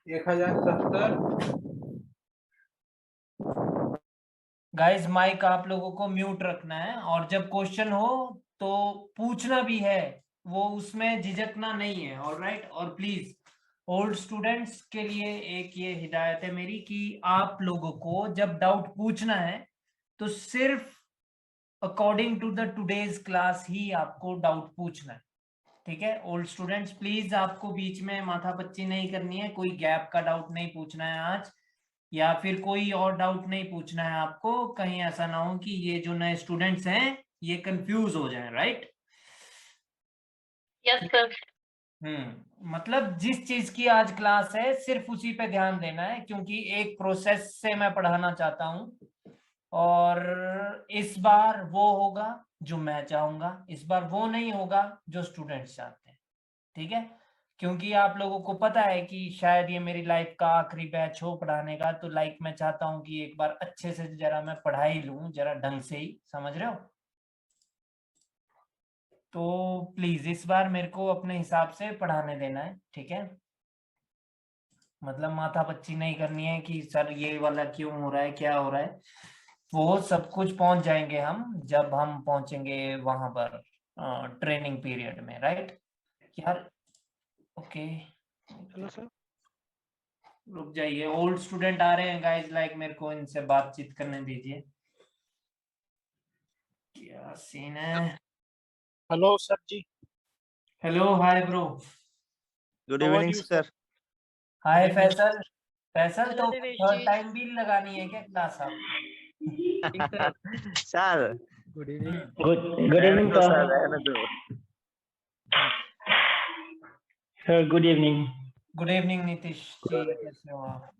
1070। Guys mic आप लोगों को म्यूट रखना है, और जब क्वेश्चन हो तो पूछना भी है, वो उसमें झिझकना नहीं है। ऑलराइट। और प्लीज ओल्ड स्टूडेंट्स के लिए एक ये हिदायत है मेरी कि आप लोगों को जब डाउट पूछना है तो सिर्फ according to the today's class ही आपको डाउट पूछना है। ठीक है ओल्ड स्टूडेंट्स, प्लीज आपको बीच में माथापच्ची नहीं करनी है, कोई गैप का डाउट नहीं पूछना है आज, या फिर कोई और डाउट नहीं पूछना है आपको। कहीं ऐसा ना हो कि ये जो नए स्टूडेंट्स हैं ये कंफ्यूज हो जाएं। राइट? Yes sir. मतलब जिस चीज की आज क्लास है सिर्फ उसी पे ध्यान देना है, क्योंकि एक प्रोसेस से मैं पढ़ाना चाहता हूं, और इस बार वो होगा जो मैं चाहूंगा, इस बार वो नहीं होगा जो स्टूडेंट्स चाहते हैं। ठीक है? क्योंकि आप लोगों को पता है कि शायद ये मेरी लाइफ का आखिरी बैच हो पढ़ाने का, तो मैं चाहता हूं कि एक बार अच्छे से जरा मैं पढ़ाई लूं, जरा ढंग से ही, समझ रहे हो? तो प्लीज इस बार मेरे को अपने हिसाब से पढ़ाने देना है। ठीक है? मतलब माथापच्ची नहीं करनी है कि सर ये वाला क्यों हो रहा है, क्या हो रहा है। वो सब कुछ पहुंच जाएंगे हम जब हम पहुंचेंगे वहां पर ट्रेनिंग पीरियड में। राइट यार? ओके। Hello sir. रुक जाइए, ओल्ड स्टूडेंट आ रहे हैं गाइस, मेरे को इनसे बातचीत करने दीजिए। क्या सीन है? Hello sir ji. Hello, hi bro. Good how are evening you sir. Hi Faisal. Faisal hello तो देवेश थर्ड जी। टाइम भी लगानी है क्या क्लास आप? Sir good evening. Good रहने evening, दो sir. सर, रहने दो। Sir, good evening. Good evening Nitish ji, कैसे हो आप?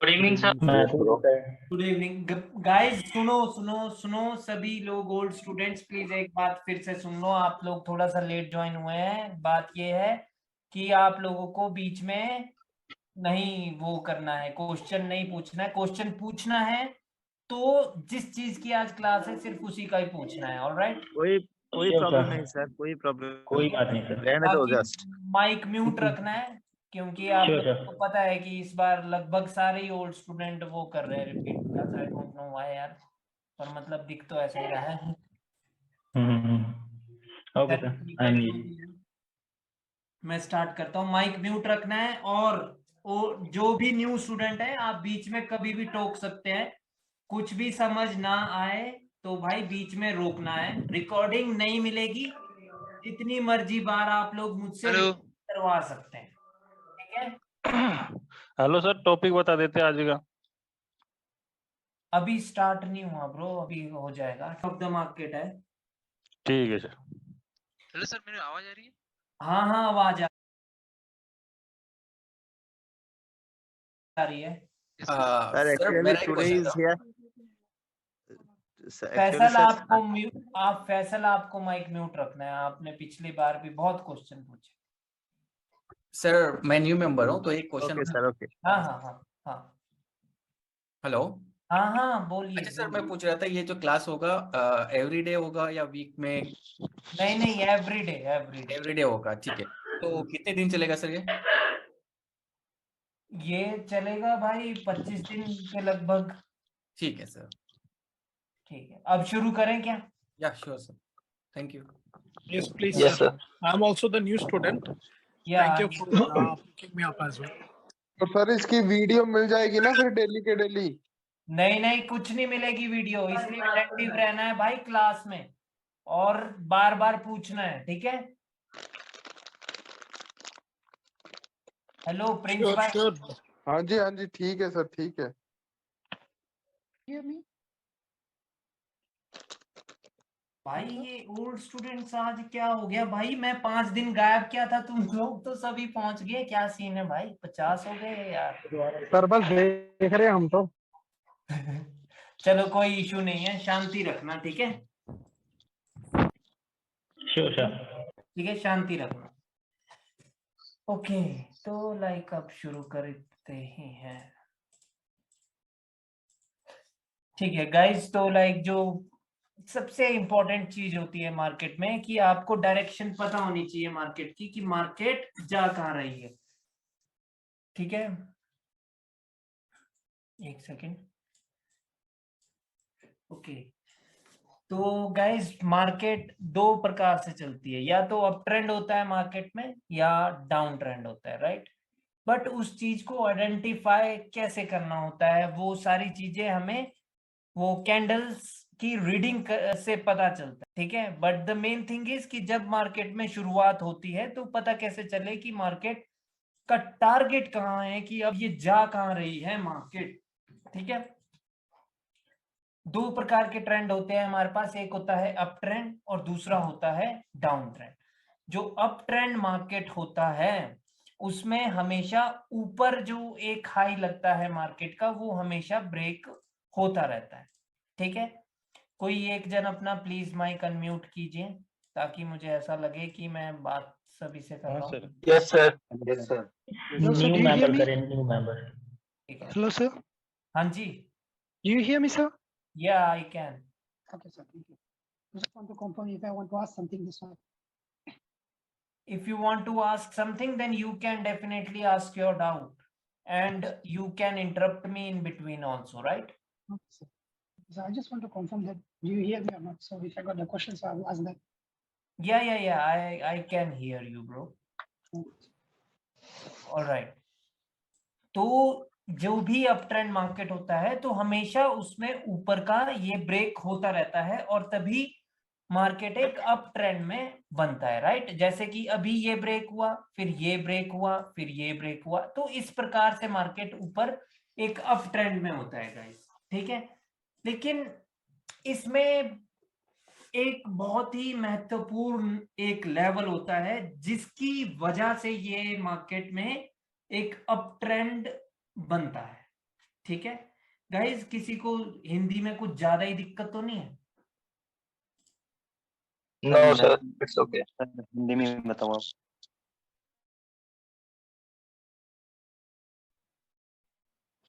Good evening sir. मैं ठीक हूँ sir. Good evening guys. सुनो सुनो सुनो सभी लोग, ओल्ड स्टूडेंट्स प्लीज एक बात फिर से सुन लो। आप लोग थोड़ा सा लेट ज्वाइन हुए हैं। बात ये है कि आप लोगों को बीच में नहीं वो करना है, क्वेश्चन नहीं पूछना है। क्वेश्चन पूछना है तो जिस चीज की आज क्लास है सिर्फ उसी का ही पूछना है। ऑलराइट? कोई कोई Sure, प्रॉब्लम sir. नहीं सर, कोई प्रॉब्लम कोई नहीं बात है, नहीं सर. रहने दो बाकी जस्ट। माइक म्यूट रखना है, क्योंकि आप Sure, लोगों sir. को पता है कि इस बार लगभग सारे ही ओल्ड स्टूडेंट वो कर रहे हैं repeat class. I don't know why यार, पर मतलब दिख तो ऐसा ही रहा है। Hmm. Okay, चलो sir. ठीक है, I'm जो ready. भी है मैं स्टार्ट करता हूँ। माइक म्यूट रखना है, और जो भी न्यू स्टूडेंट है आप बीच में कभी भी टोक सकते हैं। कुछ भी समझ ना आए तो भाई बीच में रोकना है। रिकॉर्डिंग नहीं मिलेगी, जितनी मर्जी बार आप लोग मुझसे हेलो। करवा सकते हैं। ठीक है? हेलो सर, टॉपिक बता देते आज का। अभी स्टार्ट नहीं हुआ ब्रो, अभी हो जाएगा। टॉप द मार्केट है। ठीक है सर। हेलो सर, मेरी आवाज आ रही है? हाँ हाँ, आवाज आ रही है। सर सर एक्चुअली मेरा एक टुडे क्वेश्चन इज था। हियर, एक्चुअली फैसल आपको माइक म्यूट रखना है। आपने पिछली बार भी बहुत क्वेश्चन पूछे। सर मैं न्यू मेंबर हूँ तो एक क्वेश्चन। Okay sir, okay. हाँ हाँ हाँ हाँ हेलो। हाँ हाँ, बोलिए अच्छा सर, बोलिए। मैं पूछ रहा था ये जो क्लास होगा एवरी डे होगा या वीक में? नहीं नहीं, एवरीडे एवरीडे। एवरी डे होगा, ठीक है। तो कितने दिन चलेगा सर ये? ये चलेगा भाई 25 दिन के लगभग। ठीक है सर। ठीक है, अब शुरू करें क्या? या sure sir, thank you. Yes, please, Yes, sir. sir. I'm also the new student. या Thank you for picking me up as well. तो सर इसकी वीडियो मिल जाएगी ना फिर डेली के डेली? नहीं नहीं, कुछ नहीं मिलेगी वीडियो, इसलिए अटेंटिव रहना है भाई क्लास में, और बार बार पूछना है। ठीक है? हेलो प्रिंस Sure, भाई। sure. हाँ जी ठीक है सर, ठीक है। भाई ये ओल्ड स्टूडेंट्स आज क्या हो गया भाई? मैं 5 दिन गायब किया था, तुम लोग तो सभी पहुंच गए। क्या सीन है भाई? 50 हो गए यार। सर बस देख रहे हैं हम तो। चलो कोई इशू नहीं है, शांति रखना। ठीक है? Sure, sir. ठीक है, शांति रखना। ओके, तो अब शुरू करते ही हैं। ठीक है गाइस, तो जो सबसे इंपॉर्टेंट चीज होती है मार्केट में कि आपको डायरेक्शन पता होनी चाहिए मार्केट की, कि मार्केट जा कहाँ रही है। ठीक है? एक सेकेंड। ओके, तो गाइस मार्केट दो प्रकार से चलती है, या तो अप ट्रेंड होता है मार्केट में या डाउन ट्रेंड होता है, राइट। बट उस चीज को आइडेंटिफाई कैसे करना होता है, वो सारी चीजें हमें वो कैंडल्स की रीडिंग से पता चलता है, ठीक है। But the main thing is कि जब मार्केट में शुरुआत होती है तो पता कैसे चले कि मार्केट का टारगेट कहाँ है, कि अब ये जा कहाँ रही है मार्केट, ठीक है। दो प्रकार के ट्रेंड होते हैं हमारे पास, एक होता है अप ट्रेंड और दूसरा होता है डाउन ट्रेंड। जो अप ट्रेंड मार्केट होता है उसमें हमेशा ऊपर जो एक हाई लगता है मार्केट का वो हमेशा ब्रेक होता रहता है, ठीक है। कोई एक जन अपना प्लीज माइक अनम्यूट कीजिए ताकि मुझे ऐसा लगे कि मैं बात सभी से कर रहा हूँ। Yes sir, yes sir. Hello, sir. New Do you hear member me? करें, न्यू मेंबर। ठीक है, Hello, sir. हाँ जी, Do you hear me, sir? या I can. Okay, sir. Thank you. I just want to confirm if I want to ask something this one. If you want to ask something, then you can definitely ask your doubt, and you can interrupt me in between also, right? Okay, sir. So I just want to confirm that do you hear me or not? So if I got the questions, I will ask that. Yeah, I can hear you, bro. All right. तो जो भी up trend market होता है तो हमेशा उसमें ऊपर का ये ब्रेक होता रहता है और तभी मार्केट एक अप ट्रेंड में बनता है, राइट। जैसे कि अभी ये ब्रेक हुआ, फिर ये ब्रेक हुआ, फिर ये ब्रेक हुआ, तो इस प्रकार से मार्केट ऊपर एक अप ट्रेंड में होता है गाइस, ठीक है। लेकिन इसमें एक बहुत ही महत्वपूर्ण एक लेवल होता है जिसकी वजह से ये मार्केट में एक अप ट्रेंड बनता है, ठीक है। गाइस किसी को हिंदी में कुछ ज्यादा ही दिक्कत तो नहीं है? No sir, it's okay. Hindi में बताओ आप।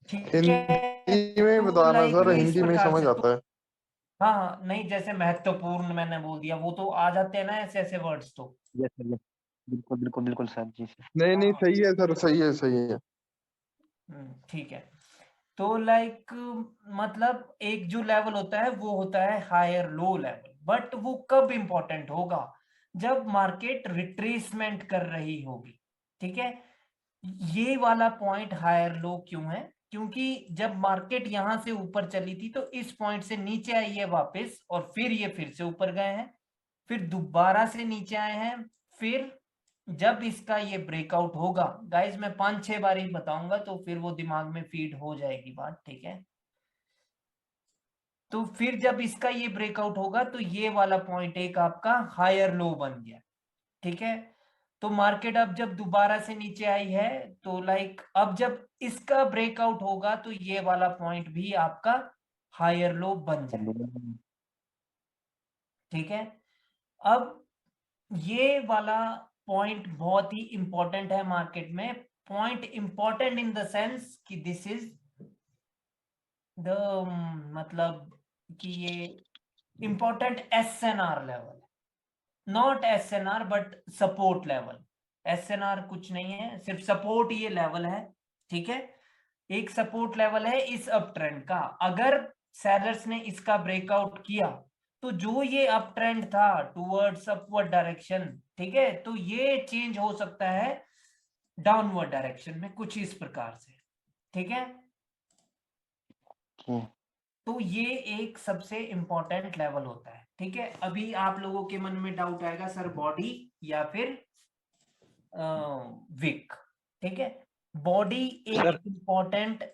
ठीक है, हिंदी में तो बताना like सर, इस हिंदी में ही प्रकार समझ से आता है। हाँ हाँ, नहीं जैसे महत्वपूर्ण मैंने बोल दिया, वो तो आ जाते हैं ना ऐसे ऐसे वर्ड्स तो। यस सर, यस, बिल्कुल बिल्कुल बिल्कुल सर जी सर। नहीं नहीं, सही है सर, सही है, सही है। ठीक है, तो लाइक मतलब एक जो लेवल होता है वो होता है हायर लो लेवल, बट वो कब इंपॉर्टेंट होगा? जब मार्केट रिट्रेसमेंट कर रही होगी, ठीक है। ये वाला पॉइंट हायर लो क्यों है? क्योंकि जब मार्केट यहां से ऊपर चली थी तो इस पॉइंट से नीचे आई है वापस, और फिर ये फिर से ऊपर गए हैं, फिर दोबारा से नीचे आए हैं, फिर जब इसका ये ब्रेकआउट होगा, गाइस मैं 5-6 बार ही बताऊंगा तो फिर वो दिमाग में फीड हो जाएगी बात, ठीक है। तो फिर जब इसका ये ब्रेकआउट होगा तो ये वाला पॉइंट एक आपका हायर लो बन गया, ठीक है। तो मार्केट अब जब दोबारा से नीचे आई है तो लाइक अब जब इसका ब्रेकआउट होगा तो ये वाला पॉइंट भी आपका हायर लो बन जाए, ठीक है। अब ये वाला पॉइंट बहुत ही इंपॉर्टेंट है मार्केट में। Point important in the sense कि दिस इज द मतलब कि ये important SNR level, not SNR but support level. SNR कुछ नहीं है, सिर्फ सपोर्ट ये लेवल है, ठीक है। एक सपोर्ट लेवल है इस अप ट्रेंड का। अगर सेलर्स ने इसका ब्रेकआउट किया तो जो ये अप ट्रेंड था टुवर्ड्स अपवर्ड डायरेक्शन, ठीक है, तो ये चेंज हो सकता है डाउनवर्ड डायरेक्शन में कुछ इस प्रकार से, ठीक है। तो ये एक सबसे इंपॉर्टेंट लेवल होता है, ठीक है। अभी आप लोगों के मन में डाउट आएगा सर बॉडी या फिर विक, ठीक है। बॉडी एक इंपॉर्टेंट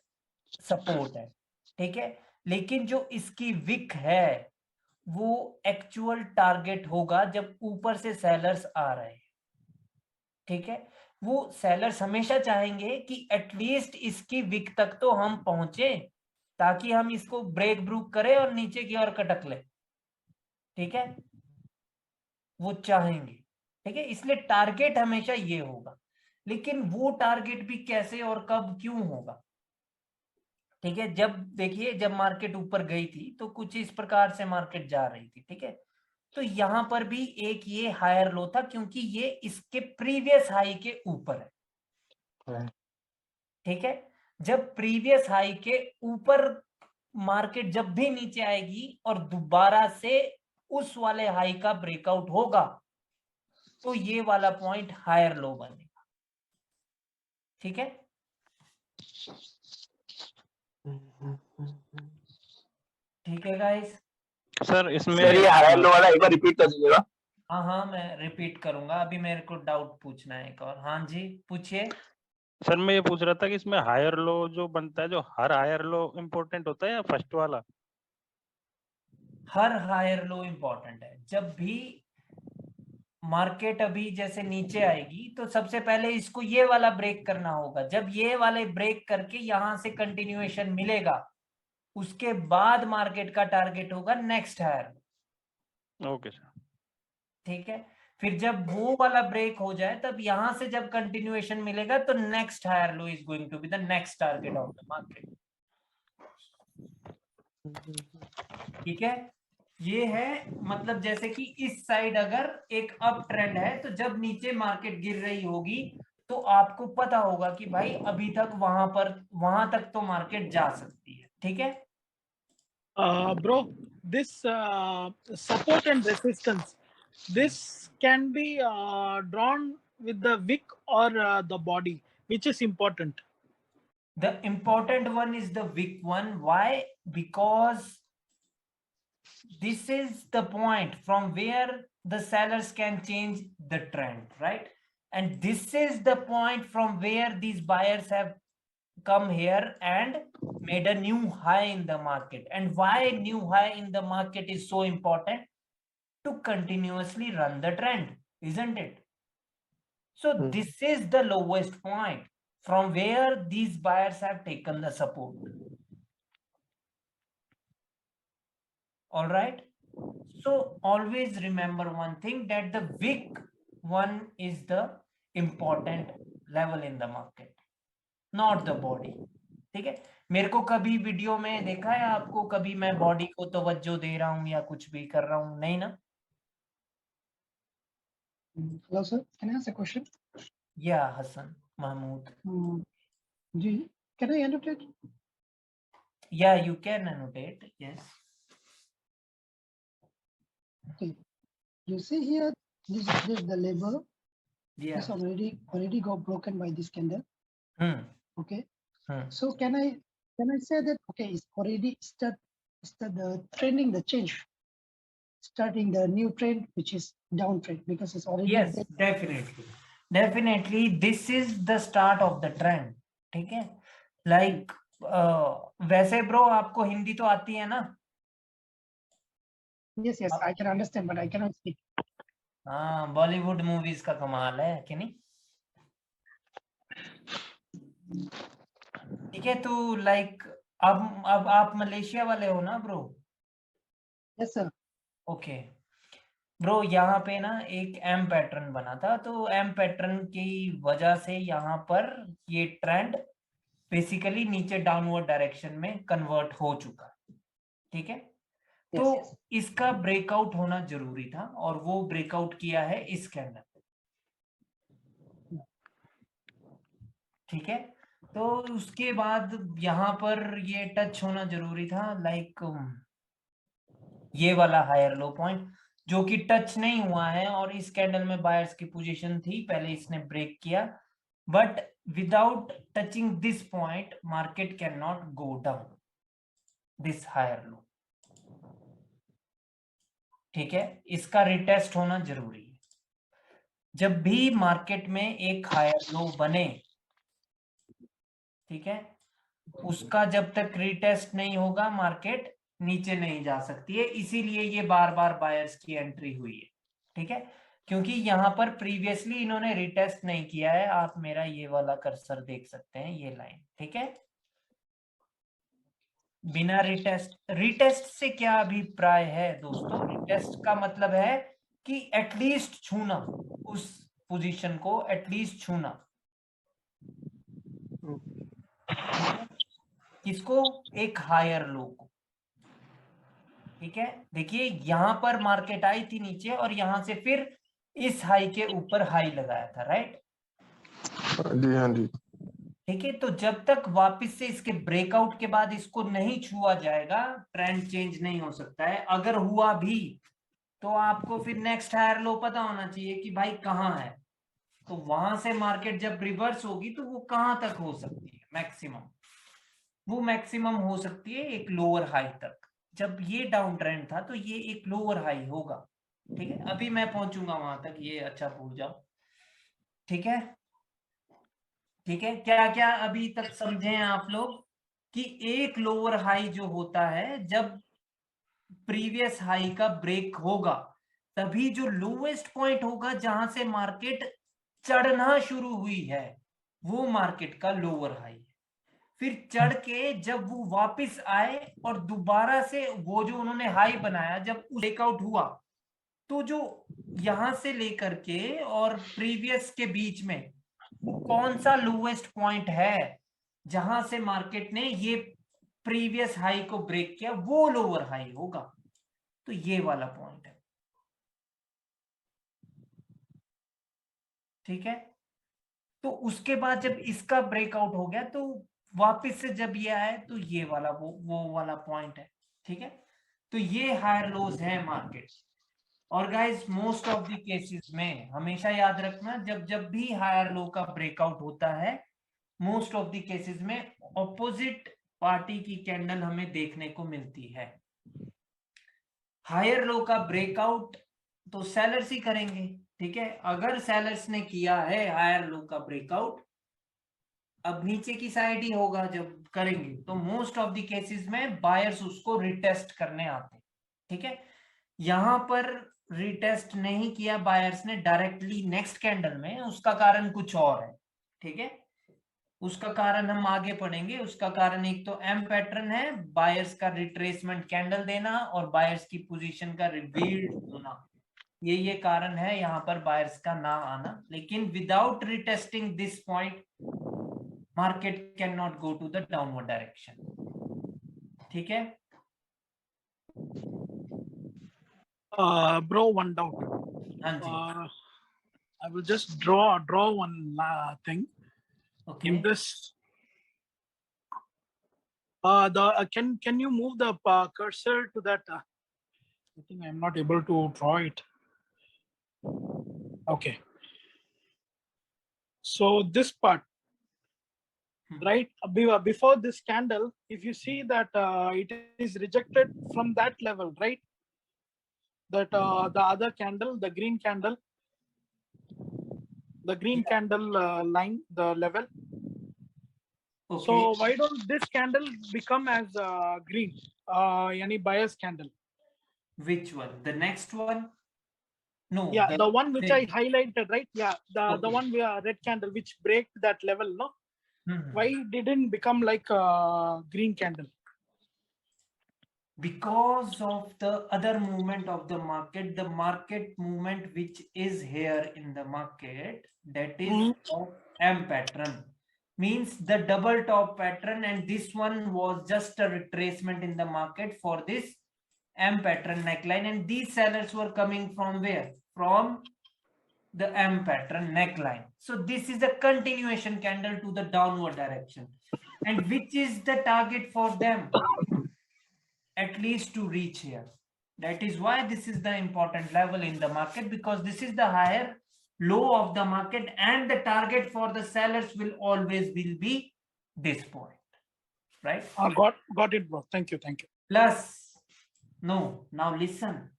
सपोर्ट है, ठीक है, लेकिन जो इसकी विक है वो एक्चुअल टारगेट होगा जब ऊपर से सेलर्स आ रहे हैं, ठीक है। वो सेलर्स हमेशा चाहेंगे कि एटलीस्ट इसकी विक तक तो हम पहुंचे ताकि हम इसको ब्रेक ब्रूक करें और नीचे की ओर कटक ले, ठीक है। वो चाहेंगे, ठीक है, इसलिए टारगेट हमेशा ये होगा। लेकिन वो टारगेट भी कैसे और कब क्यों होगा, ठीक है। जब देखिए जब मार्केट ऊपर गई थी तो कुछ इस प्रकार से मार्केट जा रही थी, ठीक है। तो यहां पर भी एक ये हायर लो था क्योंकि ये इसके प्रीवियस हाई के ऊपर है, ठीक है। जब प्रीवियस हाई के ऊपर मार्केट जब भी नीचे आएगी और दोबारा से उस वाले हाई का ब्रेकआउट होगा तो ये वाला पॉइंट हायर लो बनेगा। ठीक है, ठीक है गाइस। सर इसमें सर ये हायर लो वाला एक बार रिपीट कर दीजिएगा। हाँ हाँ मैं रिपीट करूंगा, अभी मेरे को डाउट पूछना है एक और। हाँ जी पूछिए। सर मैं ये पूछ रहा था कि इसमें हायर लो जो बनता है, जो हर हायर लो इम्पोर्टेंट होता है या फर्स्ट वाला? हर हायर लो इंपॉर्टेंट है। जब भी मार्केट अभी जैसे नीचे आएगी तो सबसे पहले इसको ये वाला ब्रेक करना होगा। जब ये वाले ब्रेक करके यहां से कंटिन्यूएशन मिलेगा उसके बाद मार्केट का टारगेट होगा नेक्स्ट हायर। Okay sir. ठीक है, फिर जब वो वाला ब्रेक हो जाए तब यहां से जब कंटिन्यूएशन मिलेगा तो next higher low is going to be the next target of the market. ठीक है, ये है मतलब जैसे कि इस साइड अगर एक अप ट्रेंड है तो जब नीचे मार्केट गिर रही होगी तो आपको पता होगा कि भाई अभी तक वहां तक तो मार्केट जा सकती है। ठीक है Bro, this support and resistance, this can be drawn with the wick or the body, which is important? The important one is the wick one. Why? Because this is the point from where the sellers can change the trend, right? And this is the point from where these buyers have come here and made a new high in the market. And why new high in the market is so important? To continuously run the trend, isn't it? So this is the lowest point from where these buyers have taken the support. All right, so always remember one thing, that the wick one is the important level in the market, not the body. ठीक है, मेरे को कभी video में देखा है आपको कभी मैं बॉडी को तवज्जो दे रहा हूं या कुछ भी कर रहा हूं? नहीं ना? Hello, sir. Can I ask a question? Yeah, Hassan Mahmood. Can I annotate? Yeah, you can annotate. Yes. Okay. You see here, this is the label. Yeah. This already got broken by this candle. Okay. So can I say that okay, it's already start the trending, the change, starting the new trend, which is downtrend, because it's already. Yes, definitely this is the start of the trend. ठीक है, like वैसे bro आपको हिंदी तो आती है ना? Yes, I can understand, but I cannot speak. हाँ, Bollywood movies का कमाल है कि नहीं? ठीक है, तो लाइक अब आप मलेशिया वाले हो ना bro? Yes, sir. Okay bro, यहाँ पे ना एक एम पैटर्न बना था, तो एम पैटर्न की वजह से यहाँ पर ये ट्रेंड बेसिकली नीचे डाउनवर्ड डायरेक्शन में कन्वर्ट हो चुका है। ठीक है, तो इसका ब्रेकआउट होना जरूरी था और वो ब्रेकआउट किया है इस कैंडल। ठीक है, तो उसके बाद यहाँ पर ये टच होना जरूरी था, लाइक ये वाला हायर लो पॉइंट जो कि टच नहीं हुआ है, और इस कैंडल में बायर्स की पोजीशन थी, पहले इसने ब्रेक किया, but without touching this point market can not go down this higher low. ठीक है, इसका रिटेस्ट होना जरूरी है। जब भी मार्केट में एक हायर लो बने, ठीक है, उसका जब तक रिटेस्ट नहीं होगा मार्केट नीचे नहीं जा सकती है। इसीलिए ये बार बार बायर्स की एंट्री हुई है। ठीक है, क्योंकि यहाँ पर प्रीवियसली इन्होंने रिटेस्ट नहीं किया है। आप मेरा ये वाला कर्सर देख सकते हैं, ये लाइन। ठीक है, बिना रिटेस्ट से क्या अभिप्राय है दोस्तों? रिटेस्ट का मतलब है कि एटलीस्ट छूना, उस पोजीशन को एटलीस्ट छूना। किसको? एक हायर लो को। ठीक है, देखिए यहां पर मार्केट आई थी नीचे और यहां से फिर इस हाई के ऊपर हाई लगाया था, राइट? जी हाँ जी। ठीक है, तो जब तक वापस से इसके ब्रेकआउट के बाद इसको नहीं छुआ जाएगा, ट्रेंड चेंज नहीं हो सकता है। अगर हुआ भी तो आपको फिर नेक्स्ट हायर लो पता होना चाहिए कि भाई कहाँ है, तो वहां से मार्केट जब रिवर्स होगी तो वो कहाँ तक हो सकती है मैक्सिमम, वो मैक्सिमम हो सकती है एक लोअर हाई तक। जब ये डाउन ट्रेंड था तो ये एक लोअर हाई होगा, ठीक है। अभी मैं पहुंचूंगा वहां तक, ये अच्छा भूल जाओ, ठीक है। ठीक है, क्या क्या अभी तक समझे हैं आप लोग कि एक लोअर हाई जो होता है, जब प्रीवियस हाई का ब्रेक होगा तभी जो लोएस्ट पॉइंट होगा जहां से मार्केट चढ़ना शुरू हुई है, वो मार्केट का लोअर हाई है। फिर चढ़ के जब वो वापस आए और दोबारा से वो जो उन्होंने हाई बनाया जब ब्रेकआउट हुआ, तो जो यहां से लेकर के और प्रीवियस के बीच में वो कौन सा लोएस्ट पॉइंट है जहां से मार्केट ने ये प्रीवियस हाई को ब्रेक किया, वो लोअर हाई होगा। तो ये वाला पॉइंट है, ठीक है। तो उसके बाद जब इसका ब्रेकआउट हो गया तो वापस से जब ये आए तो ये वाला वो वाला पॉइंट है, ठीक है। तो ये हायर लोज है मार्केट। और guys most of the cases में हमेशा याद रखना, जब जब भी हायर लो का ब्रेकआउट होता है, मोस्ट ऑफ द केसेस में ऑपोजिट पार्टी की कैंडल हमें देखने को मिलती है। हायर लो का ब्रेकआउट तो सेलर्स ही करेंगे, ठीक है। अगर सेलर्स ने किया है हायर लो का ब्रेकआउट, अब नीचे की साइड ही होगा जब करेंगे, तो मोस्ट ऑफ द केसेस में बायर्स उसको रिटेस्ट करने आते हैं, ठीक है। यहां पर रिटेस्ट नहीं किया बायर्स ने डायरेक्टली नेक्स्ट कैंडल में, उसका कारण कुछ और है, ठीक है। उसका कारण हम आगे पढ़ेंगे। उसका कारण एक तो एम पैटर्न है, बायर्स का रिट्रेसमेंट कैंडल देना और बायर्स की पोजीशन का रिवील्ड होना, ये कारण है यहाँ पर बायर्स का ना आना। लेकिन without retesting this point market can not go to the downward direction, ठीक है। Bro, one doubt. हाँ जी, I will just draw one thing. Okay. In this, can you move the cursor to that? I think I'm not able to draw it. Okay. So this part, right before this candle, if you see that it is rejected from that level, right? That the other candle, the green candle, line, the level. Okay. So why don't this candle become as green, any bias candle? Which one? The next one? No. Yeah, the one which I highlighted, right? Yeah, the Okay. one where red candle which break that level, no? Why didn't become like a green candle? Because of the other movement of the market movement which is here in the market, that is of M pattern, means the double top pattern, and this one was just a retracement in the market for this M pattern neckline, and these sellers were coming from where? From the M pattern neckline. So this is a continuation candle to the downward direction, and which is the target for them? At least to reach here. That is why this is the important level in the market, because this is the higher low of the market, and the target for the sellers will always be this point, right? Got it, bro. Thank you. Plus, no, now listen.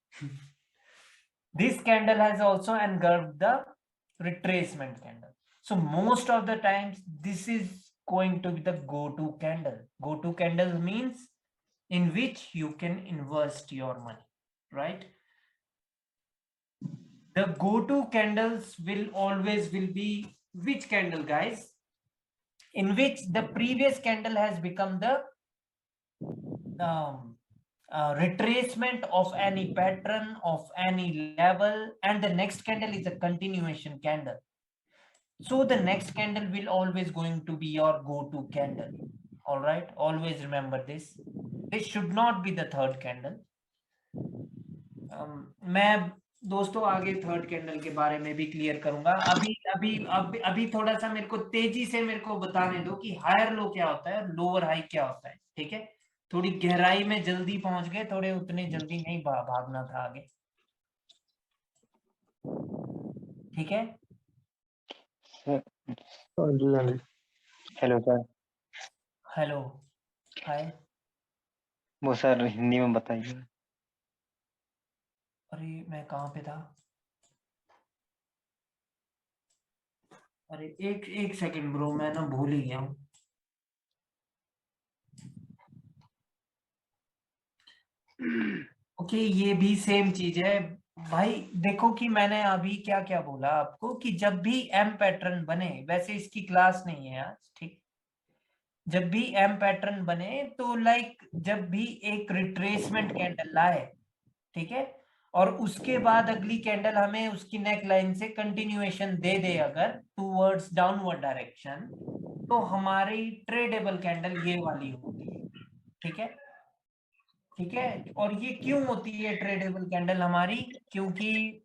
This candle has also engulfed the retracement candle. So most of the times this is going to be the go-to candle. Go-to candle means in which you can invest your money, right? The go-to candles will always be which candle, guys? In which the previous candle has become the retracement of any pattern of any level, and the next candle is a continuation candle. So the next candle will always going to be your go-to candle. All right, always remember this. This should not be the third candle. मैं दोस्तों आगे third candle के बारे में भी clear करूंगा। अभी थोड़ा सा मेरे को तेजी से मेरे को बताने दो कि हायर लो क्या होता है और लोअर हाई क्या होता है, ठीक है। थोड़ी गहराई में जल्दी पहुंच गए, थोड़े उतने जल्दी नहीं भागना था आगे, ठीक है। हाँ जी। Hello sir. Hello hi. वो सर हिंदी में बताइए। अरे मैं कहाँ पे था? अरे एक सेकंड ब्रो, मैं ना भूल ही गया हूँ। ओके ये भी सेम चीज है भाई। देखो कि मैंने अभी क्या क्या बोला आपको कि जब भी एम पैटर्न बने, वैसे इसकी क्लास नहीं है आज, ठीक। जब भी एम पैटर्न बने तो लाइक जब भी एक रिट्रेसमेंट कैंडल लाए, ठीक है, और उसके बाद अगली कैंडल हमें उसकी नेक लाइन से कंटिन्यूएशन दे दे अगर टूवर्ड्स डाउनवर्ड डायरेक्शन, तो हमारी ट्रेडेबल कैंडल ये वाली होती है, ठीक है। ठीक है, और ये क्यों होती है ट्रेडेबल कैंडल हमारी? क्योंकि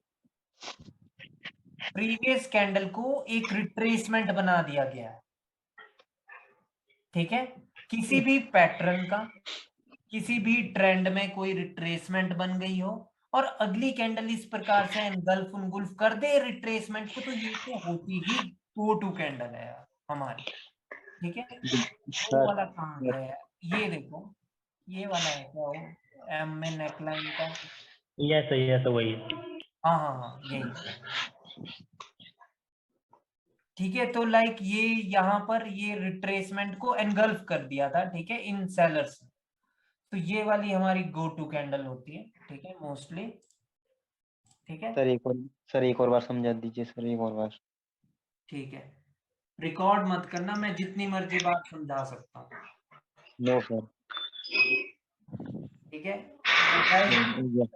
प्रीवियस कैंडल को एक रिट्रेसमेंट बना दिया गया है, ठीक है। किसी भी पैटर्न का, किसी भी ट्रेंड में कोई रिट्रेसमेंट बन गई हो और अगली कैंडल इस प्रकार से एनगल्फ उनगुल्फ कर दे रिट्रेसमेंट को, तो ये तो होती ही गो टू कैंडल है यार हमारी, ठीक है। वो वाला कहाँ है यार? ये देखो, ये वाला है क्या वो एम में नेकलाइन का? यस वही। हाँ हाँ हाँ यही, ठीक है। तो लाइक ये यहाँ पर ये रिट्रेसमेंट को एनगल्फ कर दिया था, ठीक है, इन सेलर्स। तो ये वाली हमारी गो टू कैंडल होती है, ठीक है, मोस्टली, ठीक है। सर एक और बार समझा दीजिए सर, एक और बार। ठीक है, रिकॉर्ड मत करना, मैं जितनी मर्जी बात समझा सकता हूँ। No sir. ठीक है,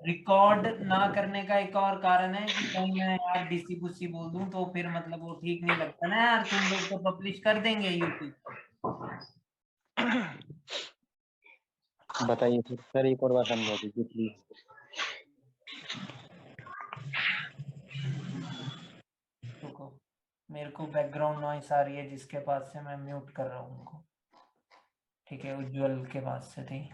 रिकॉर्ड ना करने का एक और कारण है कि कहीं मैं यार डीसी बुसी बोल दूं तो फिर मतलब वो ठीक नहीं लगता ना यार, तुम लोग तो पब्लिश कर देंगे यूट्यूब पर। बताइए सर एक और बार समझा दीजिए प्लीज। देखो मेरे को बैकग्राउंड नॉइस आ रही है, जिसके पास से मैं म्यूट कर रहा हूँ उनको, ठीक है, उज्जवल के पास से थी,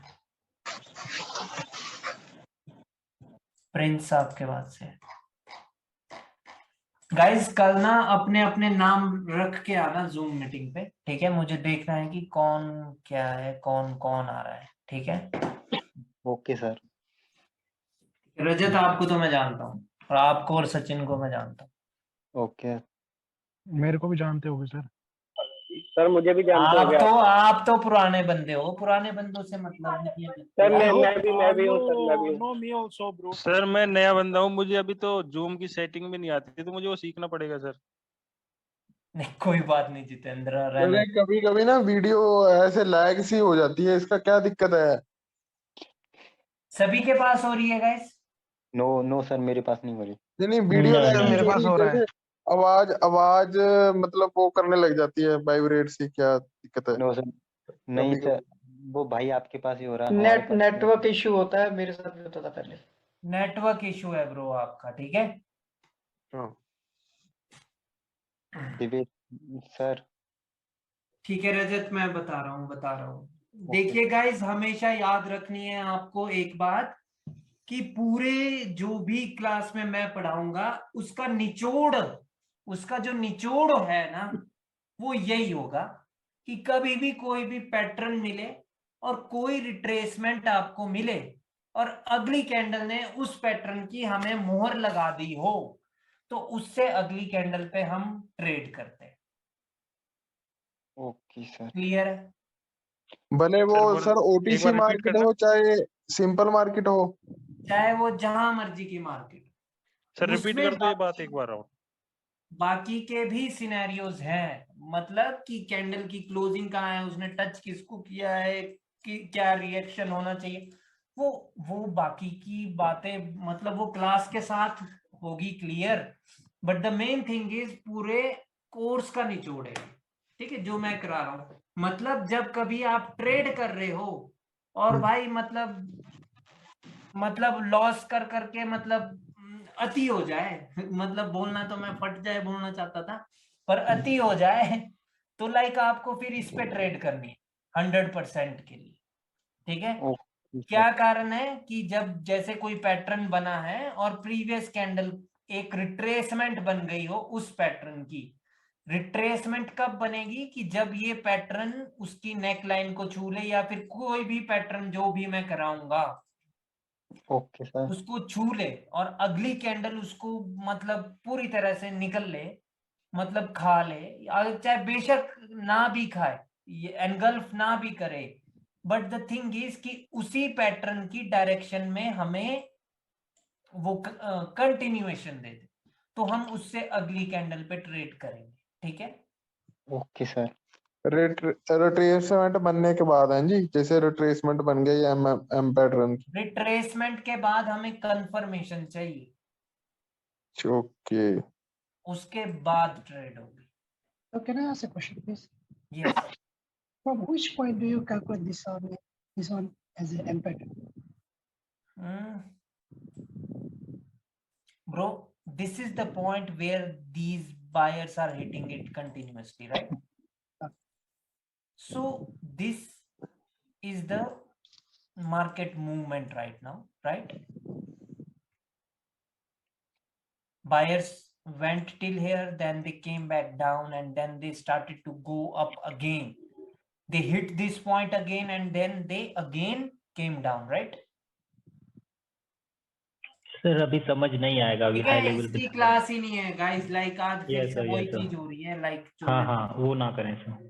प्रिंस साहब के पास से। गाइस कल ना अपने अपने नाम रख के आना जूम मीटिंग पे, ठीक है। मुझे देखना है कि कौन क्या है, कौन कौन आ रहा है, ठीक है। Okay sir. रजत आपको तो मैं जानता हूँ और आपको और सचिन को मैं जानता हूँ। ओके। मेरे को भी जानते होगे सर। सर मुझे भी जानते होगे आप तो पुराने बंदे हो, पुराने बंदों से मतलब नहीं है। सर। मैं भी हूँ सर, मैं भी हूँ। No me also bro. Sir मैं नया बंदा हूँ, मुझे अभी तो जूम की सेटिंग भी नहीं आती थी, तो मुझे वो सीखना पड़ेगा सर। नहीं कोई बात नहीं जितेंद्र, रहने अरे कभी कभी ना वीडियो ऐसे लैग सी हो जाती है, इसका क्या दिक्कत है? सभी के पास हो रही है गाइस? नो सर मेरे पास नहीं हो रही। नहीं वीडियो नहीं, लैग मेरे पास हो रहा है। आवाज मतलब वो करने लग जाती है, वाइब्रेट सी, क्या दिक्कत है? नो सर नहीं कभी सर, वो भाई आपके पास ही हो रहा है, हमारे पास नेटवर्क इशू होता है, मेरे साथ भी होता था पहले। नेटवर्क इशू है ब्रो आपका, ठीक है। हाँ। दिवेश सर। ठीक है रजत, मैं बता रहा हूँ। देखिए गाइस, हमेशा याद रखनी है आपको एक बात कि पूरे जो भी क्लास में मैं पढ़ाऊंगा उसका जो निचोड़ है ना, वो यही होगा कि कभी भी कोई भी पैटर्न मिले और कोई रिट्रेसमेंट आपको मिले और अगली कैंडल ने उस पैटर्न की हमें मोहर लगा दी हो, तो उससे अगली कैंडल पे हम ट्रेड करते हैं। Okay sir. क्लियर है? भले वो सर, सर एक ओटीसी बार रिपीट मार्केट करना। हो चाहे सिंपल मार्केट हो, चाहे वो जहां मर्जी की मार्केट, सर रिपीट उसमें कर दो ये बात एक बार और। बाकी के भी सिनेरियोज हैं, मतलब कि कैंडल की क्लोजिंग कहाँ है, उसने टच किसको किया है, कि क्या रिएक्शन होना चाहिए, वो बाकी की बातें मतलब वो क्लास के साथ होगी clear. But the main thing is पूरे कोर्स का निचोड़ है, ठीक है, जो मैं करा रहा हूं। मतलब जब कभी आप ट्रेड कर रहे हो और भाई मतलब लॉस कर करके मतलब अति हो जाए मतलब बोलना तो मैं फट जाए बोलना चाहता था, पर अति हो जाए तो लाइक आपको फिर इस पे ट्रेड करनी है 100% के लिए, ठीक है। क्या कारण है कि जब जैसे कोई पैटर्न बना है और प्रीवियस कैंडल एक रिट्रेसमेंट बन गई हो, उस पैटर्न की रिट्रेसमेंट कब बनेगी कि जब ये पैटर्न उसकी नेक लाइन को छू ले, या फिर कोई भी पैटर्न जो भी मैं कराऊंगा ओके सर। उसको छू ले और अगली कैंडल उसको मतलब पूरी तरह से निकल ले, मतलब खा ले, चाहे बेशक ना भी खाए, ये एनगल्फ ना भी करे, बट द थिंग इज कि उसी पैटर्न की डायरेक्शन में हमें वो कंटिन्यूएशन दे दे, तो हम उससे अगली कैंडल पे ट्रेड करेंगे, ठीक है। Okay sir. रिट्रेसमेंट बनने के बाद है जी, जैसे रिट्रेसमेंट बन गई एम पैटर्न की, रिट्रेसमेंट के बाद हमें कंफर्मेशन चाहिए, ओके। उसके बाद ट्रेड होगी। So can I ask a question, please? Yes. From which point do you calculate this one as an M pattern? Bro, this is the point where these buyers are hitting it continuously, right? So this is the market movement right now, right? Buyers went till here, then they came back down, and then they started to go up again. They hit this point again, and then they again came down, right? Sir अभी समझ नहीं आएगा, अभी high level इसकी पे। Class ही नहीं है guys, like आज फिर Yes, से sir, वही yes, sir. चीज हो रही है, लाइक हाँ हाँ, वो ना करें सर।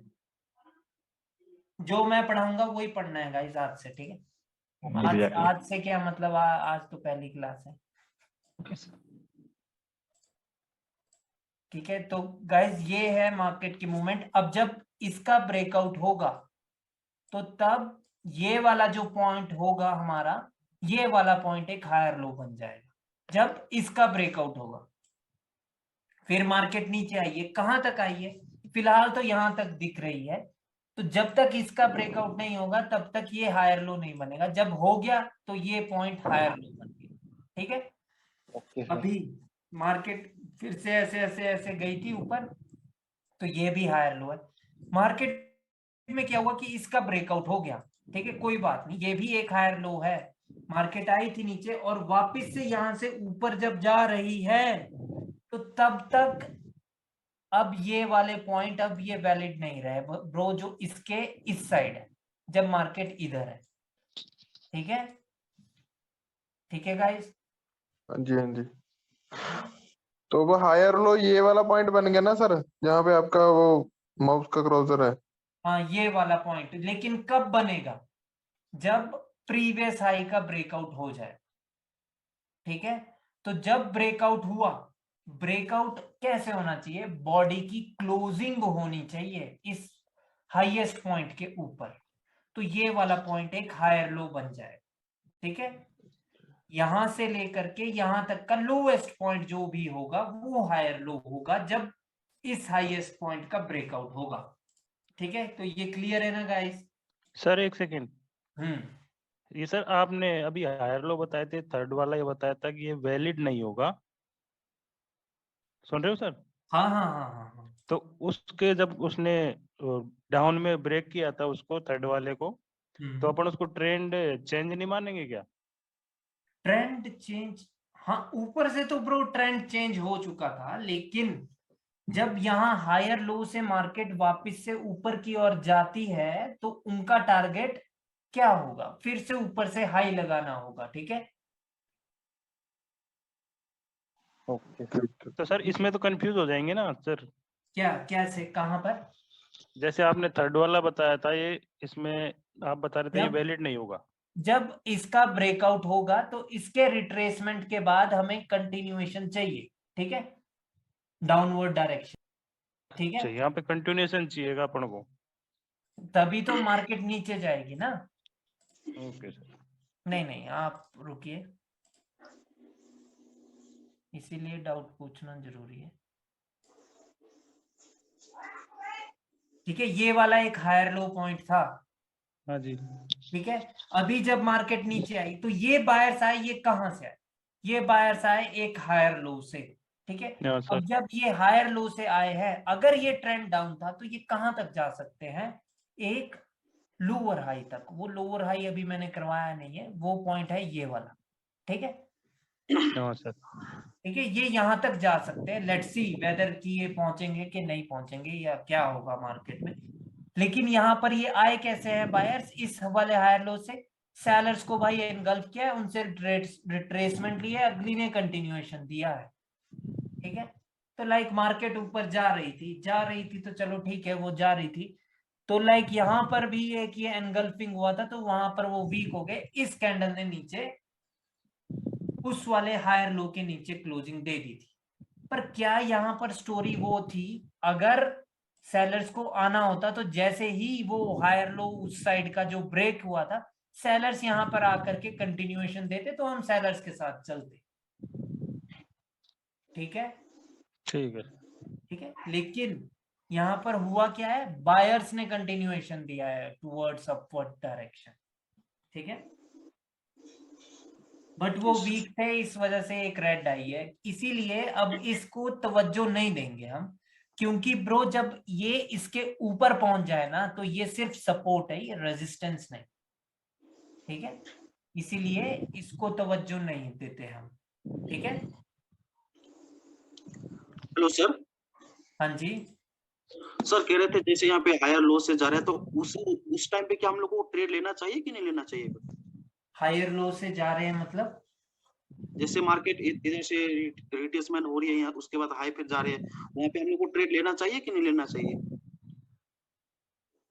जो मैं पढ़ाऊंगा वही पढ़ना है गाइस आज से, ठीक है। आज से क्या मतलब, आज तो पहली क्लास है, Okay, sir. ठीक है। तो गाइस ये है मार्केट की मूवमेंट। अब जब इसका ब्रेकआउट होगा तो तब ये वाला जो पॉइंट होगा हमारा, ये वाला पॉइंट एक हायर लो बन जाएगा जब इसका ब्रेकआउट होगा। फिर मार्केट नीचे आई है, कहां तक आई है, फिलहाल तो यहां तक दिख रही है। तो जब तक इसका ब्रेकआउट नहीं होगा तब तक ये हायर लो नहीं बनेगा, जब हो गया तो ये पॉइंट हायर लो बन गया, ठीक है। Okay sir. अभी मार्केट फिर से ऐसे ऐसे ऐसे गई थी ऊपर, तो ये भी हायर लो है। मार्केट में क्या हुआ कि इसका ब्रेकआउट हो गया, ठीक है, कोई बात नहीं, ये भी एक हायर लो है। मार्केट आई थी नीचे और वापस से यहां से ऊपर जब जा रही है तो तब तक अब ये वाले पॉइंट अब ये वैलिड नहीं रहे ब्रो, जो इसके इस साइड है, जब मार्केट इधर है, ठीक है, ठीक है गाइस। हाँ जी, हाँ जी। तो वो हायर लो ये वाला पॉइंट बन गया ना सर, जहाँ पे आपका वो माउस का क्रॉसर है। हाँ ये वाला पॉइंट, लेकिन कब बनेगा, जब प्रीवियस हाई का ब्रेकआउट हो जाए, ठीक है। तो जब ब्रेकआउट हुआ, ब्रेकआउट कैसे होना चाहिए, बॉडी की क्लोजिंग होनी चाहिए इस हाईएस्ट पॉइंट के ऊपर, तो ये वाला पॉइंट एक हायर लो बन जाए, ठीक है। यहां से लेकर के यहां तक का लोएस्ट पॉइंट जो भी होगा वो हायर लो होगा जब इस हाईएस्ट पॉइंट का ब्रेकआउट होगा, ठीक है। तो ये क्लियर है ना गाइस? सर एक सेकेंड, ये सर आपने अभी हायर लो बताए थे, थर्ड वाला ये बताया था कि ये वैलिड नहीं होगा, सुन रहे हो सर? हाँ हाँ हाँ हाँ हाँ। तो उसके जब उसने डाउन में ब्रेक किया था उसको, थर्ड वाले को, तो अपन उसको ट्रेंड चेंज नहीं मानेंगे क्या? ट्रेंड चेंज, हाँ ऊपर से तो ब्रो ट्रेंड चेंज हो चुका था, लेकिन जब यहाँ हायर लो से मार्केट वापस से ऊपर की ओर जाती है तो उनका टारगेट क्या होगा, फिर से ऊपर से हाई लगाना होगा, ठीक है। ओके। तो सर इसमें तो कंफ्यूज हो जाएंगे ना सर। क्या क्या से कहां पर? जैसे आपने थर्ड वाला बताया था, ये इसमें आप बता रहे थे ये जब- वैलिड नहीं होगा। जब इसका ब्रेकआउट होगा तो इसके रिट्रेसमेंट के बाद हमें कंटिन्यूएशन चाहिए, ठीक है, डाउनवर्ड डायरेक्शन, ठीक अच्छा, है, यहाँ पे कंटिन्यूएशन चाहिएगा अपन को, तभी तो मार्केट नीचे जाएगी ना। Okay sir. नहीं नहीं आप रुकिए, इसीलिए डाउट पूछना जरूरी है, ठीक है। ये वाला एक हायर लो पॉइंट था, हाँ जी। ठीक है। अभी जब मार्केट नीचे आई तो ये बायर्स आए, ये कहां से आए, ये बायर्स आए एक हायर लो से, ठीक है। हाँ सर। अब जब ये हायर लो से आए हैं, अगर ये ट्रेंड डाउन था तो ये कहां तक जा सकते हैं, एक लोअर हाई तक। वो लोअर हाई अभी मैंने करवाया नहीं है, वो पॉइंट है ये वाला, ठीक है। हाँ सर। ठीक है, ये यहां तक जा सकते हैं। लेट्स सी वेदर की ये पहुंचेंगे कि नहीं पहुंचेंगे या क्या होगा मार्केट में। लेकिन यहाँ पर ये आए कैसे हैं बायर्स, इस वाले हायर लो से। सेलर्स को भाई एनगल्फ किया है, उनसे रिट्रेसमेंट लिया, अगली ने कंटिन्यूएशन दिया है, ठीक है। तो लाइक मार्केट ऊपर जा रही थी तो चलो ठीक है, वो जा रही थी। तो लाइक यहाँ पर भी एक ये एनगल्फिंग हुआ था, तो वहां पर वो वीक हो गए। इस कैंडल ने नीचे उस वाले हायर लो के नीचे क्लोजिंग दे दी थी। पर क्या यहाँ पर स्टोरी वो थी, अगर सेलर्स को आना होता तो जैसे ही वो हायर लो उस साइड का जो ब्रेक हुआ था, सेलर्स यहाँ पर आकर के कंटिन्यूएशन देते तो हम सेलर्स के साथ चलते, ठीक है। ठीक है। ठीक है, लेकिन यहाँ पर हुआ क्या है, बायर्स ने कंटिन्यूएशन दिया है टुवर्ड्स अपवर्ड डायरेक्शन, ठीक है। बट वो वीक थे, इस वजह से एक रेड आई है। इसीलिए अब इसको तवज्जो नहीं देंगे हम, क्योंकि ब्रो जब ये इसके ऊपर पहुंच जाए ना तो ये सिर्फ सपोर्ट है, ये रेजिस्टेंस नहीं, ठीक है। इसीलिए इसको तवज्जो नहीं देते हम, ठीक है। Hello sir. हाँ जी सर कह रहे थे जैसे यहाँ पे हायर लो से जा रहे हैं तो उस टाइम पे क्या हम लोग को ट्रेड लेना चाहिए कि नहीं लेना चाहिए? हायर लो से जा रहे हैं मतलब जैसे मार्केट इधर से रिट्रेसमेंट हो रही है यहाँ, उसके बाद हाई पे जा रहे हैं, वहाँ पे हम लोग को ट्रेड लेना चाहिए कि नहीं लेना चाहिए?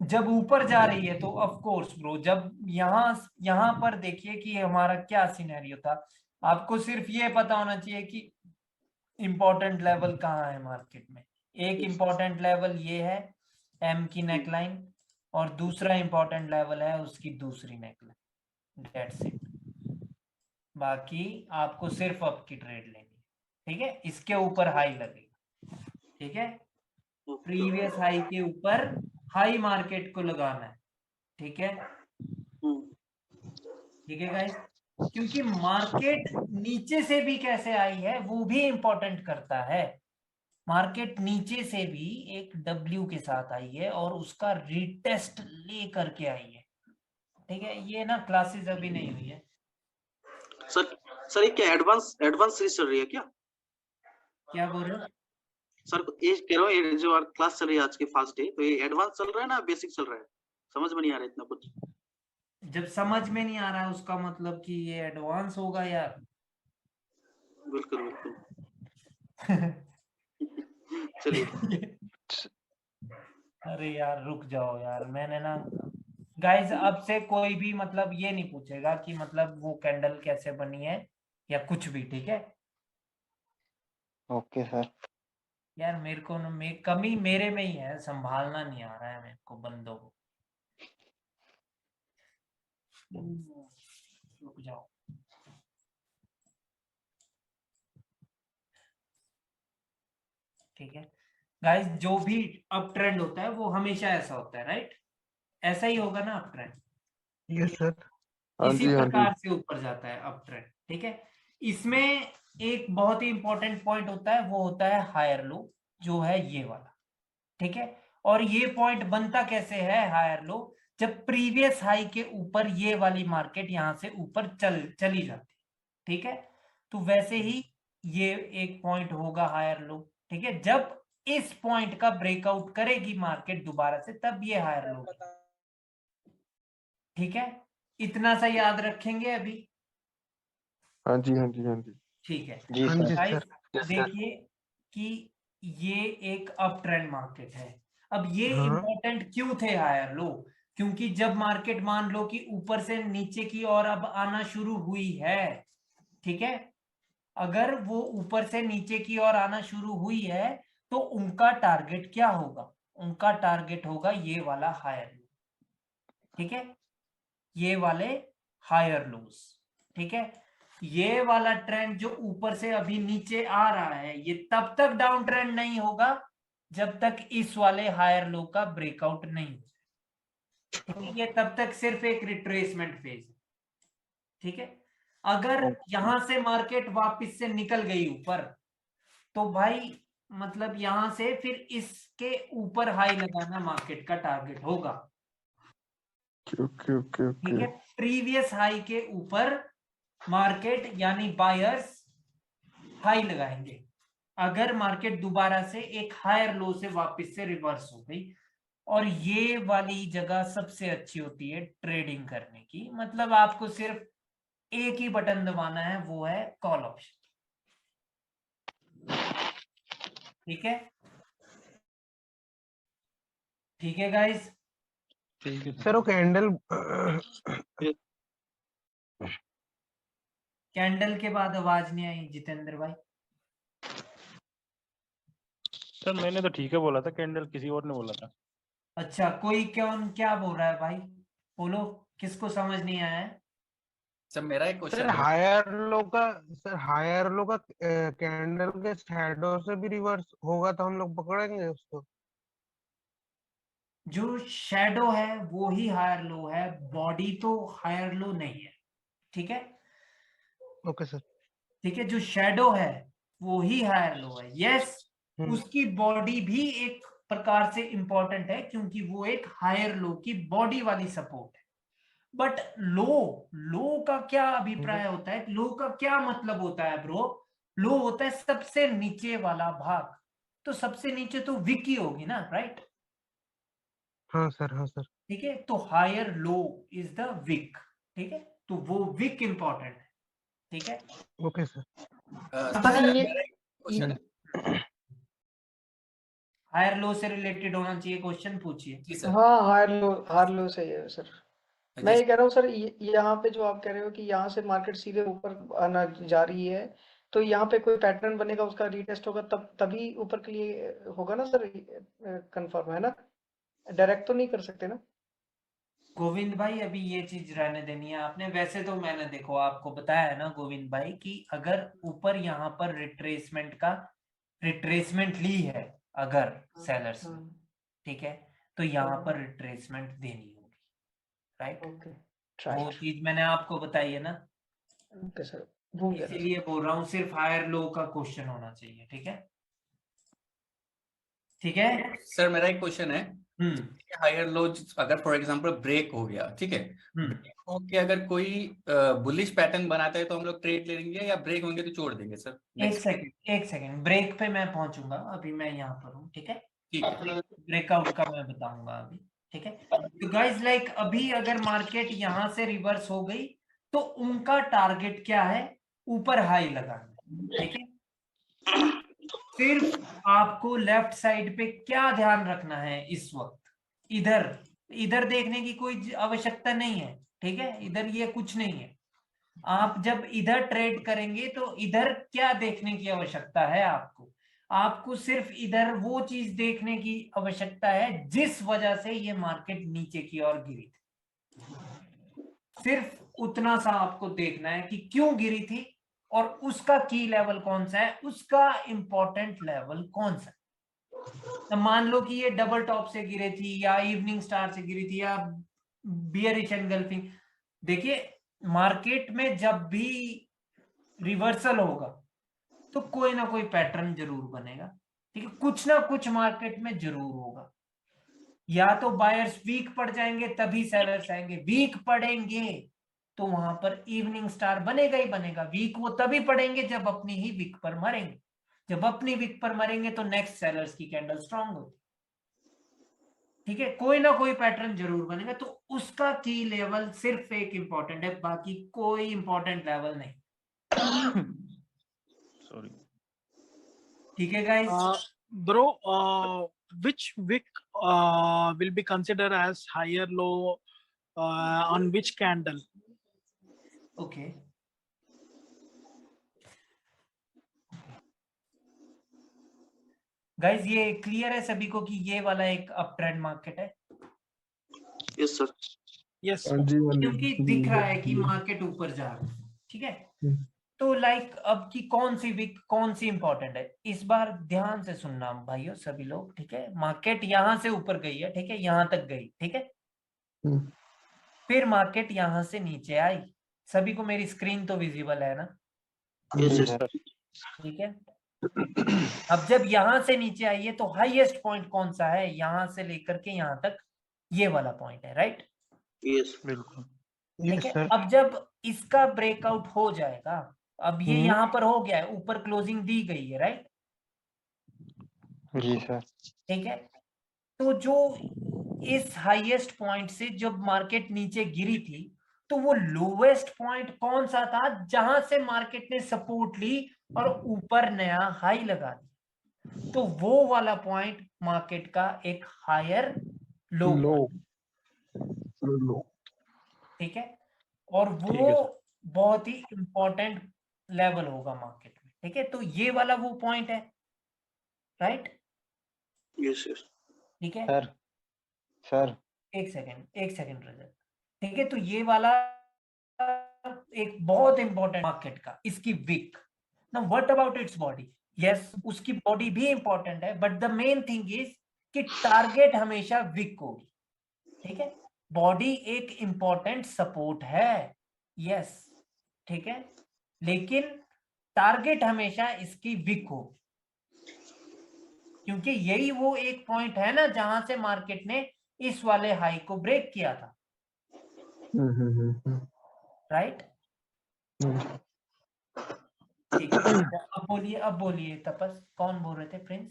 जब ऊपर जा रही है तो ऑफ कोर्स ब्रो, जब यहाँ पर देखिए कि हमारा क्या सिनेरियो था। आपको सिर्फ ये पता होना चाहिए कि इंपॉर्टेंट लेवल कहाँ है मार्केट में। एक इंपॉर्टेंट लेवल ये है एम की नेकलाइन, और दूसरा इंपॉर्टेंट लेवल है उसकी दूसरी नेकलाइन, दैट्स इट। बाकी आपको सिर्फ अप की ट्रेड लेनी है, ठीक है। इसके ऊपर हाई लगेगा, ठीक है, प्रीवियस हाई के ऊपर हाई मार्केट को लगाना है, ठीक है। ठीक है गाइस, क्योंकि मार्केट नीचे से भी कैसे आई है वो भी इंपॉर्टेंट करता है। मार्केट नीचे से भी एक डब्ल्यू के साथ आई है और उसका रीटेस्ट ले करके आई है, ठीक है। ये ना क्लासेस अभी नहीं हुई है सर ये क्या एडवांस सीरीज चल रही है क्या? क्या बोल रहे हो सर? ये कह रहा हूँ ये जो क्लास चल रही है आज की फर्स्ट डे, तो ये एडवांस चल रहा है ना बेसिक चल रहा है? समझ में नहीं आ रहा इतना कुछ। जब समझ में नहीं आ रहा है उसका मतलब कि ये एडवांस होगा यार। बिल्कुल बिल्कुल। चलिए। अरे यार रुक जाओ यार, मैंने ना गाइस अब से कोई भी मतलब ये नहीं पूछेगा कि मतलब वो कैंडल कैसे बनी है या कुछ भी, ठीक है। Okay sir. यार मेरे को ना कमी मेरे में ही है, संभालना नहीं आ रहा है मेरे को बंदों को। रुक जाओ। ठीक है गाइस, जो भी अप ट्रेंड होता है वो हमेशा ऐसा होता है, राइट? ऐसा ही होगा ना अप ट्रेंड? Yes sir. इसी प्रकार से ऊपर जाता है अप ट्रेंड, ठीक है। इसमें एक बहुत ही इंपॉर्टेंट पॉइंट होता है, वो होता है हायर लो, जो है ये वाला, ठीक है। और ये पॉइंट बनता कैसे है हायर लो, जब प्रीवियस हाई के ऊपर ये वाली मार्केट यहां से ऊपर चली जाती, ठीक है। तो वैसे ही ये एक पॉइंट होगा हायर लो, ठीक है। जब इस पॉइंट का ब्रेकआउट करेगी मार्केट दोबारा से, तब ये हायर लो, ठीक है। इतना सा याद रखेंगे अभी। हाँ जी हाँ जी हाँ जी। ठीक है जी सर। गाइस, देखिए कि ये एक अप ट्रेंड मार्केट है। अब ये इंपॉर्टेंट क्यों थे हायर लो, क्योंकि जब मार्केट मान लो कि ऊपर से नीचे की ओर अब आना शुरू हुई है, ठीक है। अगर वो ऊपर से नीचे की ओर आना शुरू हुई है तो उनका टारगेट क्या होगा, उनका टारगेट होगा ये वाला हायर लो, ठीक है, ये वाले हायर लोस, ठीक है। ये वाला ट्रेंड जो ऊपर से अभी नीचे आ रहा है, ये तब तक डाउन ट्रेंड नहीं होगा जब तक इस वाले हायर लो का ब्रेकआउट नहीं हो जाए, ठीक है। ये तब तक सिर्फ एक रिट्रेसमेंट फेज है, ठीक है। अगर यहां से मार्केट वापस से निकल गई ऊपर, तो भाई मतलब यहां से फिर इसके ऊपर हाई लगाना मार्केट का टारगेट होगा। ठीक है, प्रीवियस हाई के ऊपर मार्केट यानी बायर्स हाई लगाएंगे अगर मार्केट दोबारा से एक हायर लो से वापस से रिवर्स हो गई। और ये वाली जगह सबसे अच्छी होती है ट्रेडिंग करने की, मतलब आपको सिर्फ एक ही बटन दबाना है, वो है कॉल ऑप्शन। ठीक है, ठीक है गाइस। ठीक है सर वो कैंडल कैंडल के बाद आवाज नहीं आई जितेंद्र भाई। सर मैंने तो ठीक है बोला था, कैंडल किसी और ने बोला था। अच्छा, कोई क्या बोल रहा है भाई, बोलो, किसको समझ नहीं आया है? सर मेरा एक सर क्वेश्चन है। हायर लो का कैंडल के शैडो से भी रिवर्स होगा तो हम लोग पकड़ेंगे उसको। जो शैडो है वो ही हायर लो है, बॉडी तो हायर लो नहीं है। ठीक है, ओके सर। ठीक है, जो शैडो है वो ही हायर लो है। यस, उसकी बॉडी भी एक प्रकार से इंपॉर्टेंट है क्योंकि वो एक हायर लो की बॉडी वाली सपोर्ट है। बट लो का क्या अभिप्राय होता है, लो का क्या मतलब होता है ब्रो? लो होता है सबसे नीचे वाला भाग, तो सबसे नीचे तो विक ही होगी ना, राइट? हाँ सर, हाँ सर। ठीक है, तो higher low is the wick. ठीक है, तो वो विक इंपॉर्टेंट है। ठीक है, ओके सर। सर ये क्वेश्चन है। हायर लो से रिलेटेड होना चाहिए, क्वेश्चन पूछिए। जी सर। हाँ, हार लो सही है सर। मैं ये कह रहा हूँ सर, यहाँ पे जो आप कह रहे हो कि यहाँ से मार्केट सीधे ऊपर आना जा रही है, तो यहाँ पे कोई पैटर्न बनेगा, उसका रीटेस्ट होगा, तभी ऊपर के लिए होगा ना सर? कंफर्म है ना? डायरेक्ट तो नहीं कर सकते ना? गोविंद भाई अभी ये चीज रहने देनी है आपने। वैसे तो मैंने देखो आपको बताया है ना गोविंद भाई कि अगर ऊपर यहाँ पर रिट्रेसमेंट ली है अगर सेलर्स ने, ठीक है, तो यहाँ पर रिट्रेसमेंट देनी होगी, राइट? वो चीज मैंने आपको बताई है ना, ओके सर, भूल गया था। इसीलिए बोल रहा हूँ सिर्फ हायर लो का क्वेश्चन होना चाहिए। ठीक है, ठीक है सर मेरा एक क्वेश्चन है। हायर लो अगर फॉर एग्जांपल ब्रेक हो गया, ठीक है, ब्रेक होके अगर कोई बुलिश पैटर्न बनाता है तो हम लोग ट्रेड ले लेंगे या ब्रेक होंगे तो छोड़ देंगे सर? एक सेकंड, ब्रेक पे मैं पहुंचूंगा, अभी मैं यहाँ पर हूँ। ठीक है, ठीक है, ब्रेकआउट का मैं बताऊंगा अभी। ठीक है, तो गाइस लाइक अभी अगर मार्केट यहाँ से रिवर्स हो गई तो उनका टारगेट क्या है? ऊपर हाई लगाना। ठीक है, सिर्फ आपको लेफ्ट साइड पे क्या ध्यान रखना है इस वक्त, इधर देखने की कोई आवश्यकता नहीं है। ठीक है, इधर ये कुछ नहीं है। आप जब इधर ट्रेड करेंगे तो इधर क्या देखने की आवश्यकता है आपको सिर्फ इधर वो चीज देखने की आवश्यकता है जिस वजह से ये मार्केट नीचे की ओर गिरी थी। सिर्फ उतना सा आपको देखना है कि क्यों गिरी थी और उसका की लेवल कौन सा है, उसका इंपॉर्टेंट लेवल कौन सा है। तो मान लो कि ये डबल टॉप से गिरे थी या इवनिंग स्टार से गिरी थी या बियरिश एनगल्फिंग। देखिए मार्केट में जब भी रिवर्सल होगा तो कोई ना कोई पैटर्न जरूर बनेगा। ठीक है, कुछ ना कुछ मार्केट में जरूर होगा। या तो बायर्स वीक पड़ जाएंगे तभी सेलर्स आएंगे, वीक पड़ेंगे तो वहां पर इवनिंग स्टार बनेगा ही बनेगा। वीक वो तभी पड़ेंगे जब अपनी ही वीक पर मरेंगे, जब अपनी वीक पर मरेंगे तो नेक्स्ट सेलर्स की कैंडल स्ट्रांग होती। ठीक है, कोई ना कोई पैटर्न जरूर बनेगा, तो उसका की लेवल सिर्फ एक इंपॉर्टेंट है, बाकी कोई इंपॉर्टेंट लेवल नहीं। सॉरी। ठीक है guys. Bro, which wick will be considered as higher low on which candle? Okay, guys ये क्लियर है सभी को कि ये वाला एक अप ट्रेंड मार्केट है? Yes sir. Yes. क्योंकि दिख रहा है कि मार्केट ऊपर जा रहा है। ठीक है, तो लाइक अब की कौन सी वीक कौन सी इंपॉर्टेंट है, इस बार ध्यान से सुनना भाइयों सभी लोग। ठीक है, मार्केट यहां से ऊपर गई है, ठीक है, यहां तक गई, ठीक है, फिर मार्केट यहां से नीचे आई, सभी को मेरी स्क्रीन तो विजिबल है ना? ठीक है। अब जब यहां से नीचे आइए तो हाईएस्ट पॉइंट कौन सा है? यहां से लेकर के यहां तक ये वाला पॉइंट है, राइट? यस बिल्कुल। ठीक है। अब जब इसका ब्रेकआउट हो जाएगा, अब ये यहाँ पर हो गया है, ऊपर क्लोजिंग दी गई है, राइट? जी सर। ठीक है। तो जो इस हाईएस्ट पॉइंट से जब मार्केट नीचे गिरी थी, तो वो लोवेस्ट पॉइंट कौन सा था जहां से मार्केट ने सपोर्ट ली और ऊपर नया हाई लगा दिया? तो वो वाला पॉइंट मार्केट का एक हायर लो। ठीक है। और वो बहुत ही इंपॉर्टेंट लेवल होगा मार्केट में। ठीक है। तो ये वाला वो पॉइंट है, राइट? यस यस ठीक है। सर एक सेकंड रजत। ठीक है। तो ये वाला एक बहुत इंपॉर्टेंट मार्केट का, इसकी wick. Now what about its body? Yes, उसकी बॉडी भी इंपॉर्टेंट है, but the main thing is कि टारगेट हमेशा विक होगी। ठीक है। बॉडी एक इंपॉर्टेंट सपोर्ट है, यस, ठीक है, लेकिन टारगेट हमेशा इसकी विक होगी, क्योंकि यही वो एक पॉइंट है ना जहां से मार्केट ने इस वाले हाई को ब्रेक किया था, राइट? ठीक है। अब बोलिए तपस, कौन बोल रहे थे? प्रिंस।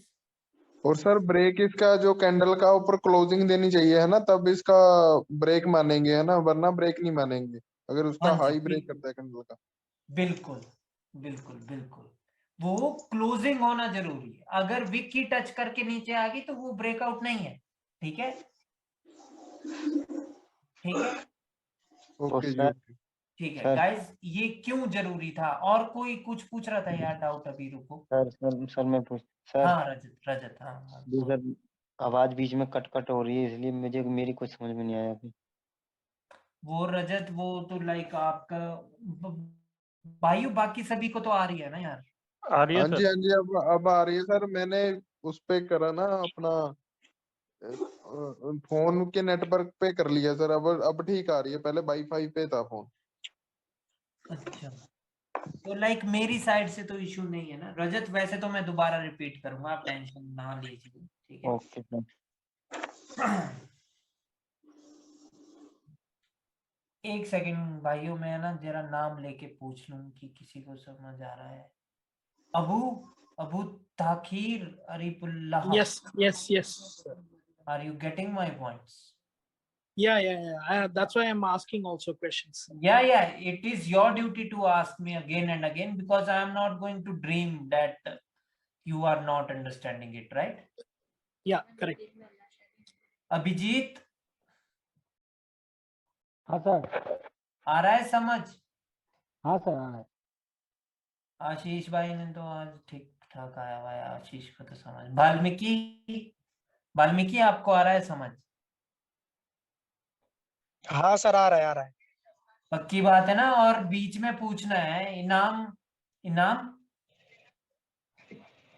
और सर ब्रेक इसका जो कैंडल का ऊपर क्लोजिंग देनी चाहिए है ना, तब इसका ब्रेक मानेंगे, है ना, वरना ब्रेक नहीं मानेंगे अगर उसका हाई ब्रेक करता है कैंडल का। बिल्कुल बिल्कुल बिल्कुल, वो क्लोजिंग होना जरूरी है। अगर विक की टच करके नीचे आ गई तो वो ब्रेकआउट नहीं है। ठीक है, ठीक है, ओके जी, ठीक है गाइस, ये क्यों जरूरी था? और कोई कुछ पूछ रहा था यार, डाउट? अभी रुको। सर मैं पूछ सर। हाँ रजत हाँ जी सर, आवाज बीच में कट कट हो रही है, इसलिए मुझे मेरी कुछ समझ में नहीं आया अभी। वो रजत, वो तो लाइक आपका भाइयों, बाकी सभी को तो आ रही है ना यार? आ रही है हाँ सर। जी हाँ जी, अब आ रही है सर। मैंने उस पे करा ना अपना फोन के नेटवर्क पे कर लिया सर। अब ठीक आ रही है, पहले वाईफाई पे था फोन। अच्छा, तो लाइक मेरी साइड से तो इशू नहीं है ना रजत? वैसे तो मैं दोबारा रिपीट करूंगा, आप टेंशन ना लीजिए, ठीक है? Okay sir. एक सेकंड भाइयों, मैं ना जरा नाम लेके पूछ लूं कि किसी को समझ आ रहा है। Abu Takhir Arifullah. Yes. Are you getting my points? Yeah. That's why I'm asking also questions. Yeah, it is your duty to ask me again and again, because I am not going to dream that you are not understanding it, right? Yeah, correct. Abhijit, हाँ sir. आ रहा है समझ? हाँ sir, आ रहा है। आशीष भाई ने तो आज ठीक ठाक आया हुआ है, आशीष को तो समझ। वाल्मीकि आपको आ रहा है समझ? हाँ सर, आ रहा है। पक्की बात है ना? और बीच में पूछना है इनाम।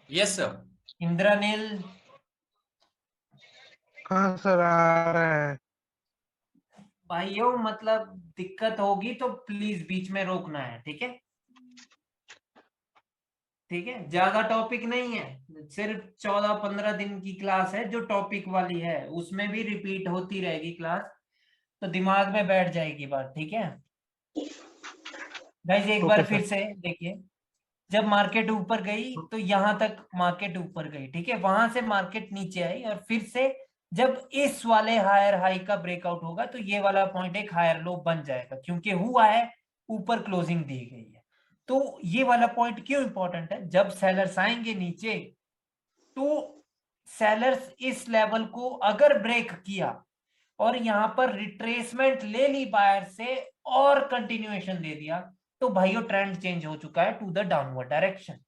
Yes sir. इंद्रनील। हाँ सर, आ रहा है। भाइयों मतलब दिक्कत होगी तो प्लीज बीच में रोकना है, ठीक है? ठीक है, ज्यादा टॉपिक नहीं है, सिर्फ 14-15 दिन की क्लास है जो टॉपिक वाली है, उसमें भी रिपीट होती रहेगी क्लास, तो दिमाग में बैठ जाएगी बात, ठीक है गाइस? एक बार फिर से देखिए, जब मार्केट ऊपर गई तो यहां तक मार्केट ऊपर गई, ठीक है, वहां से मार्केट नीचे आई, और फिर से जब इस वाले हायर हाई का ब्रेकआउट होगा तो ये वाला पॉइंट एक हायर लो बन जाएगा, क्योंकि हुआ है, ऊपर क्लोजिंग दी गई है। तो ये वाला पॉइंट क्यों इंपॉर्टेंट है? जब सेलर्स आएंगे नीचे तो सेलर्स इस लेवल को अगर ब्रेक किया और यहां पर रिट्रेसमेंट ले ली बायर से और कंटिन्यूएशन दे दिया, तो भाइयों ट्रेंड चेंज हो चुका है टू द डाउनवर्ड डायरेक्शन।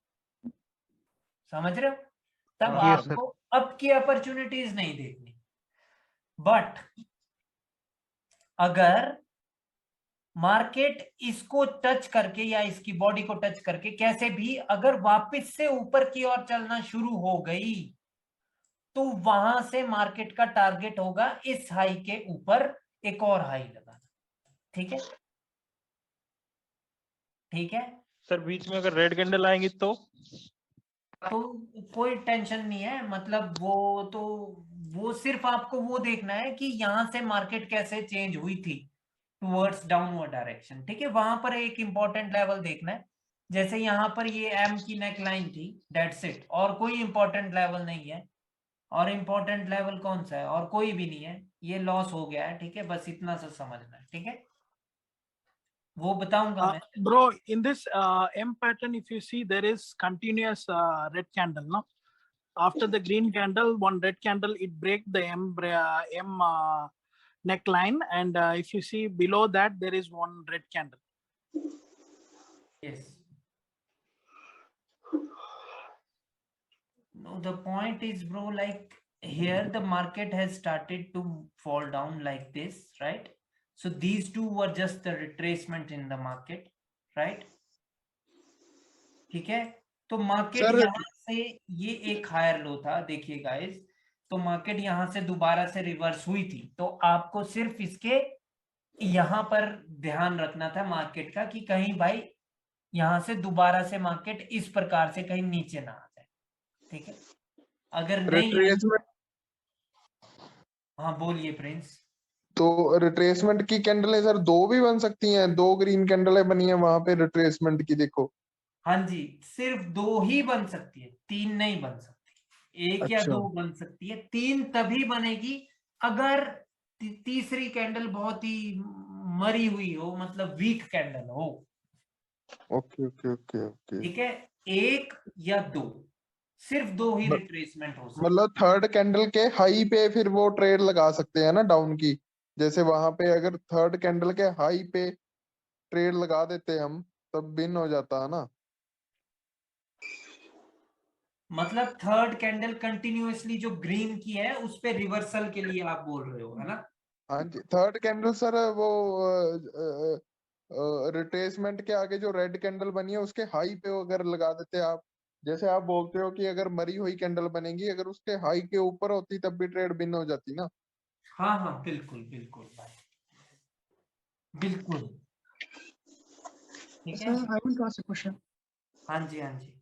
समझ रहे हो? तब आपको अब की अपॉर्चुनिटीज नहीं देखनी, बट अगर मार्केट इसको टच करके या इसकी बॉडी को टच करके कैसे भी अगर वापस से ऊपर की ओर चलना शुरू हो गई, तो वहां से मार्केट का टारगेट होगा इस हाई के ऊपर एक और हाई लगाना, ठीक है? ठीक है। सर बीच में अगर रेड कैंडल आएंगी तो कोई टेंशन नहीं है, मतलब वो सिर्फ आपको वो देखना है कि यहाँ से मार्केट कैसे चेंज हुई थी टुवर्ड्स डाउनवर्ड डायरेक्शन, ठीक है। वहां पर एक इंपॉर्टेंट लेवल देखना है, जैसे यहाँ पर ये एम की नेक लाइन थी, दैट्स इट, और कोई इंपॉर्टेंट लेवल नहीं है। और इंपॉर्टेंट लेवल कौन सा है? और कोई भी नहीं है, ये लॉस हो गया है, ठीक है। बस इतना सा समझना है, ठीक है। वो बताऊंगा मैं। Bro, in this M pattern, if you see, there is continuous red candle, no? After the green candle, one red candle, it break the M neckline, and if you see below that, there is one red candle. Yes. No, the point is, bro, like here the market has started to fall down like this, right? So these two were just the retracement in the market, right? ठीक है। तो market यहाँ से ये एक higher low था, देखिए guys, तो मार्केट यहाँ से दोबारा से रिवर्स हुई थी, तो आपको सिर्फ इसके यहाँ पर ध्यान रखना था मार्केट का कि कहीं भाई यहाँ से दोबारा से मार्केट इस प्रकार से कहीं नीचे ना आ जाए, ठीक है। अगर नहीं, हाँ बोलिए प्रिंस। तो रिट्रेसमेंट की कैंडल है सर, दो भी बन सकती हैं, दो ग्रीन कैंडल बनी है वहां पे रिट्रेसमेंट की, देखो। हाँ जी, सिर्फ दो ही बन सकती है, तीन नहीं बन सकती। एक या दो बन सकती है, तीन तभी बनेगी अगर तीसरी कैंडल बहुत ही मरी हुई हो, मतलब वीक कैंडल हो। ओके ओके ओके ओके, ठीक है, एक या दो, सिर्फ दो ही रिट्रेसमेंट हो सकती। मतलब थर्ड कैंडल के हाई पे फिर वो ट्रेड लगा सकते हैं ना डाउन की, जैसे वहां पे अगर थर्ड कैंडल के हाई पे ट्रेड लगा देते हम तब बिन हो जाता है ना। मतलब थर्ड कैंडल कंटिन्यूअसली जो ग्रीन की है उस पे रिवर्सल के लिए आप बोल रहे हो, है ना? हाँ जी, थर्ड कैंडल सर वो रिट्रेसमेंट के आगे जो रेड कैंडल बनी है उसके हाई पे अगर लगा देते आप, जैसे आप बोलते हो कि अगर मरी हुई कैंडल बनेगी, अगर उसके हाई के ऊपर होती तब भी ट्रेड बिन हो जाती ना। हाँ हाँ बिल्कुल बिल्कुल भाई, बिल्कुल। ठीक है। Sir, I want to ask a question. हाँ जी हाँ जी।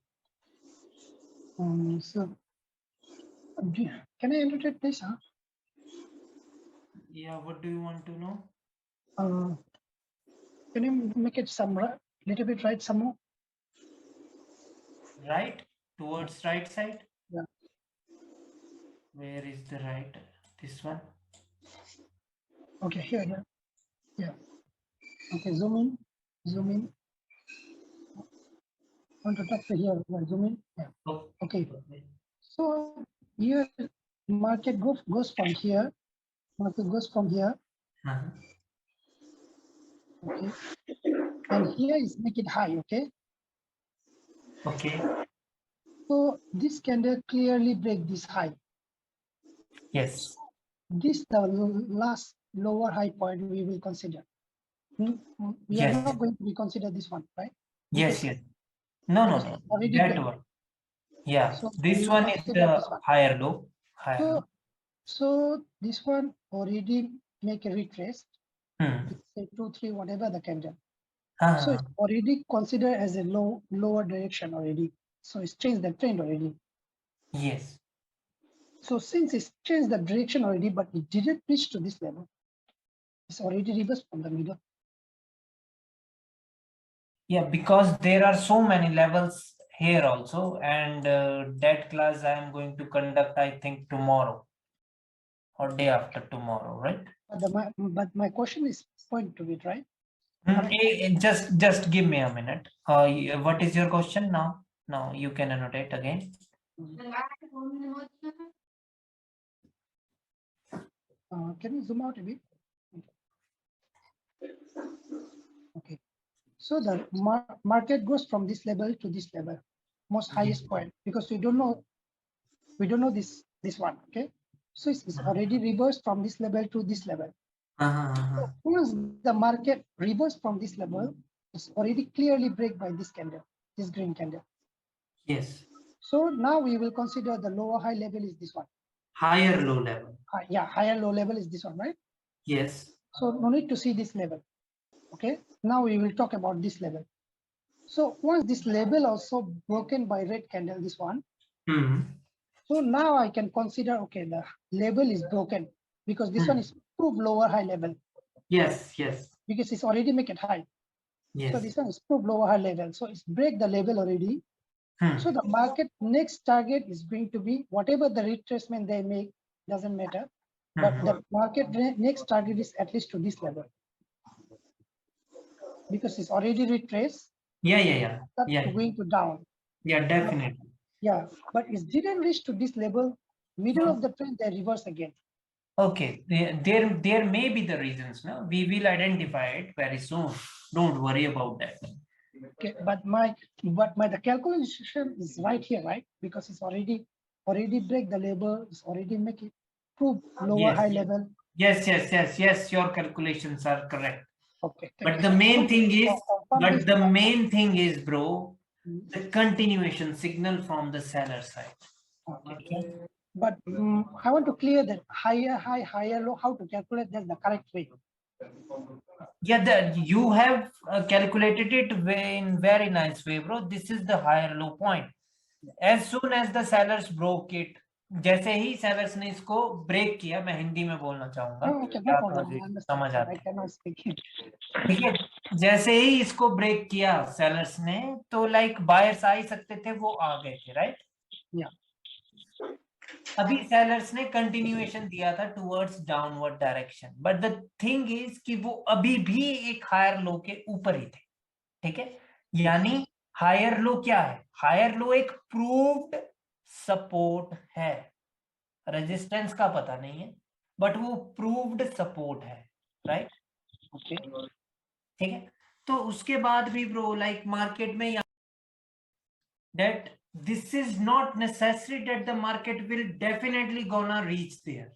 So, can I annotate this? Huh? Yeah, what do you want to know? Can you make it some little bit right some more? Right, towards right side. Yeah. Where is the right? This one. Okay, here, yeah, yeah. Okay, zoom in, zoom in. Want to talk to here? Yeah, zoom in. Yeah. Oh. Okay. So here, market goes from here. Market goes from here. Okay. And here is make it high. Okay. Okay. So this candle clearly break this high. Yes. This the last lower high point we will consider. We Yes. are not going to reconsider this one, right? Yes, yes. No, no, no. Already That done. one. Yeah. So This we one will is consider the this one. higher low. Higher So, low. so this one already make a retrace. Say 2, 3, whatever the candle. So it's already considered as a lower direction already. So it's changed the trend already. Yes. So since it's changed the direction already, but it didn't reach to this level, it's already reversed from the middle. Yeah, because there are so many levels here also, and that class I am going to conduct, I think, tomorrow or day after tomorrow, right? But my question is point to it, right? Just give me a minute. What is your question now? Now you can annotate again. Can you zoom out a bit? Okay. So the market goes from this level to this level, most highest point, because we don't know this one. Okay. So it's already reversed from this level to this level. So once the market reversed from this level, it's already clearly break by this candle, this green candle. Yes. So now we will consider the lower high level is this one. Higher low level. Yeah, higher low level is this one, right? Yes. So no need to see this level. Okay. Now we will talk about this level. So once this label also broken by red candle, this one. So now I can consider, okay, the label is broken because this one is proof lower high level. Yes, yes. Because it's already make it high. Yes. So this one is proof lower high level. So it's break the level already. So the market next target is going to be whatever the retracement they make, doesn't matter. But the market next target is at least to this level. Because it's already retraced. Yeah. Going to down. Yeah, definitely. Yeah, but it didn't reach to this level. Middle of the trend, they reverse again. Okay, there may be the reasons. No, we will identify it very soon. Don't worry about that. Okay, but the calculation is right here, right? Because it's already break the level. It's already make it prove lower high level. Yes. Your calculations are correct. Okay. But the main thing is, bro, the continuation signal from the seller side. Okay. But I want to clear that higher high, higher low, how to calculate that's the correct way. Yeah, you have calculated it in very nice way, bro. This is the higher low point. As soon as the sellers broke it, जैसे ही sellers ने इसको break किया, मैं हिंदी में बोलना चाहूंगा, समझ आता है, ठीक है? जैसे ही इसको ब्रेक किया sellers ने, तो like buyers आ ही सकते थे, वो आ गए थे, right? अभी sellers ने continuation दिया था towards downward direction, but the thing is कि वो अभी भी एक higher low के ऊपर ही थे, ठीक है? यानी higher low क्या है? Higher low एक proved support है, resistance का पता नहीं है, but वो proved support है, right? Okay. ठीक है? तो उसके बाद भी bro, like market में that this is not necessary that the market will definitely gonna reach there.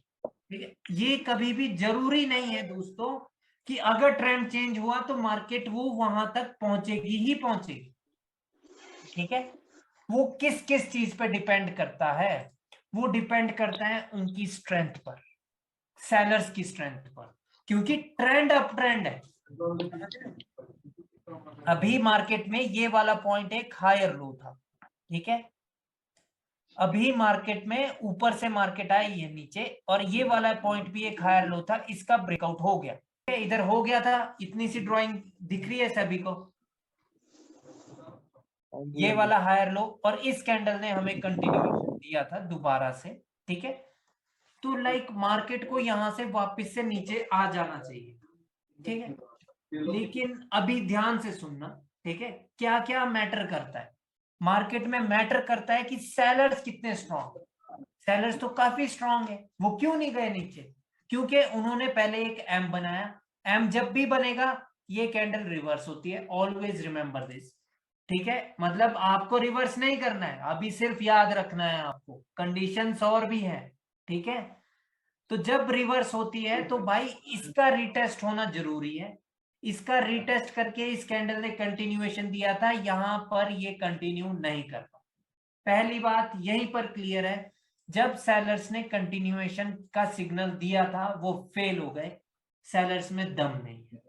ठीक है? ये कभी भी जरूरी नहीं है दोस्तों कि अगर ट्रेंड चेंज हुआ तो मार्केट वो वहां तक पहुंचेगी ही पहुंचेगी, ठीक है? वो किस किस चीज पे डिपेंड करता है? वो डिपेंड करता है उनकी स्ट्रेंथ पर, सेलर्स की स्ट्रेंथ पर, क्योंकि ट्रेंड अप ट्रेंड है। अभी मार्केट में ये वाला पॉइंट एक हायर लो था, ठीक है? अभी मार्केट में ऊपर से मार्केट आई ये नीचे, और ये वाला पॉइंट भी एक हायर लो था, इसका ब्रेकआउट हो गया, इधर हो गया था। इतनी सी ड्राइंग दिख रही है सभी को? ये वाला हायर लो, और इस कैंडल ने हमें कंटिन्यूएशन दिया था दोबारा से, ठीक है? तो लाइक मार्केट को यहां से वापस से नीचे आ जाना चाहिए, ठीक है? लेकिन अभी ध्यान से सुनना, ठीक है? क्या क्या मैटर करता है मार्केट में? मैटर करता है कि सेलर्स कितने स्ट्रॉन्ग। सेलर्स तो काफी स्ट्रॉन्ग है, वो क्यों नहीं गए नीचे? क्योंकि उन्होंने पहले एक एम बनाया। एम जब भी बनेगा ये कैंडल रिवर्स होती है, ऑलवेज रिमेंबर दिस, ठीक है? मतलब आपको रिवर्स नहीं करना है, अभी सिर्फ याद रखना है आपको, कंडीशंस और भी हैं, ठीक है? तो जब रिवर्स होती है तो भाई इसका रिटेस्ट होना जरूरी है। इसका रिटेस्ट करके इस कैंडल ने कंटिन्यूएशन दिया था, यहां पर ये कंटिन्यू नहीं कर पाया। पहली बात यहीं पर क्लियर है, जब सेलर्स ने कंटिन्यूएशन का सिग्नल दिया था वो फेल हो गए, सेलर्स में दम नहीं है,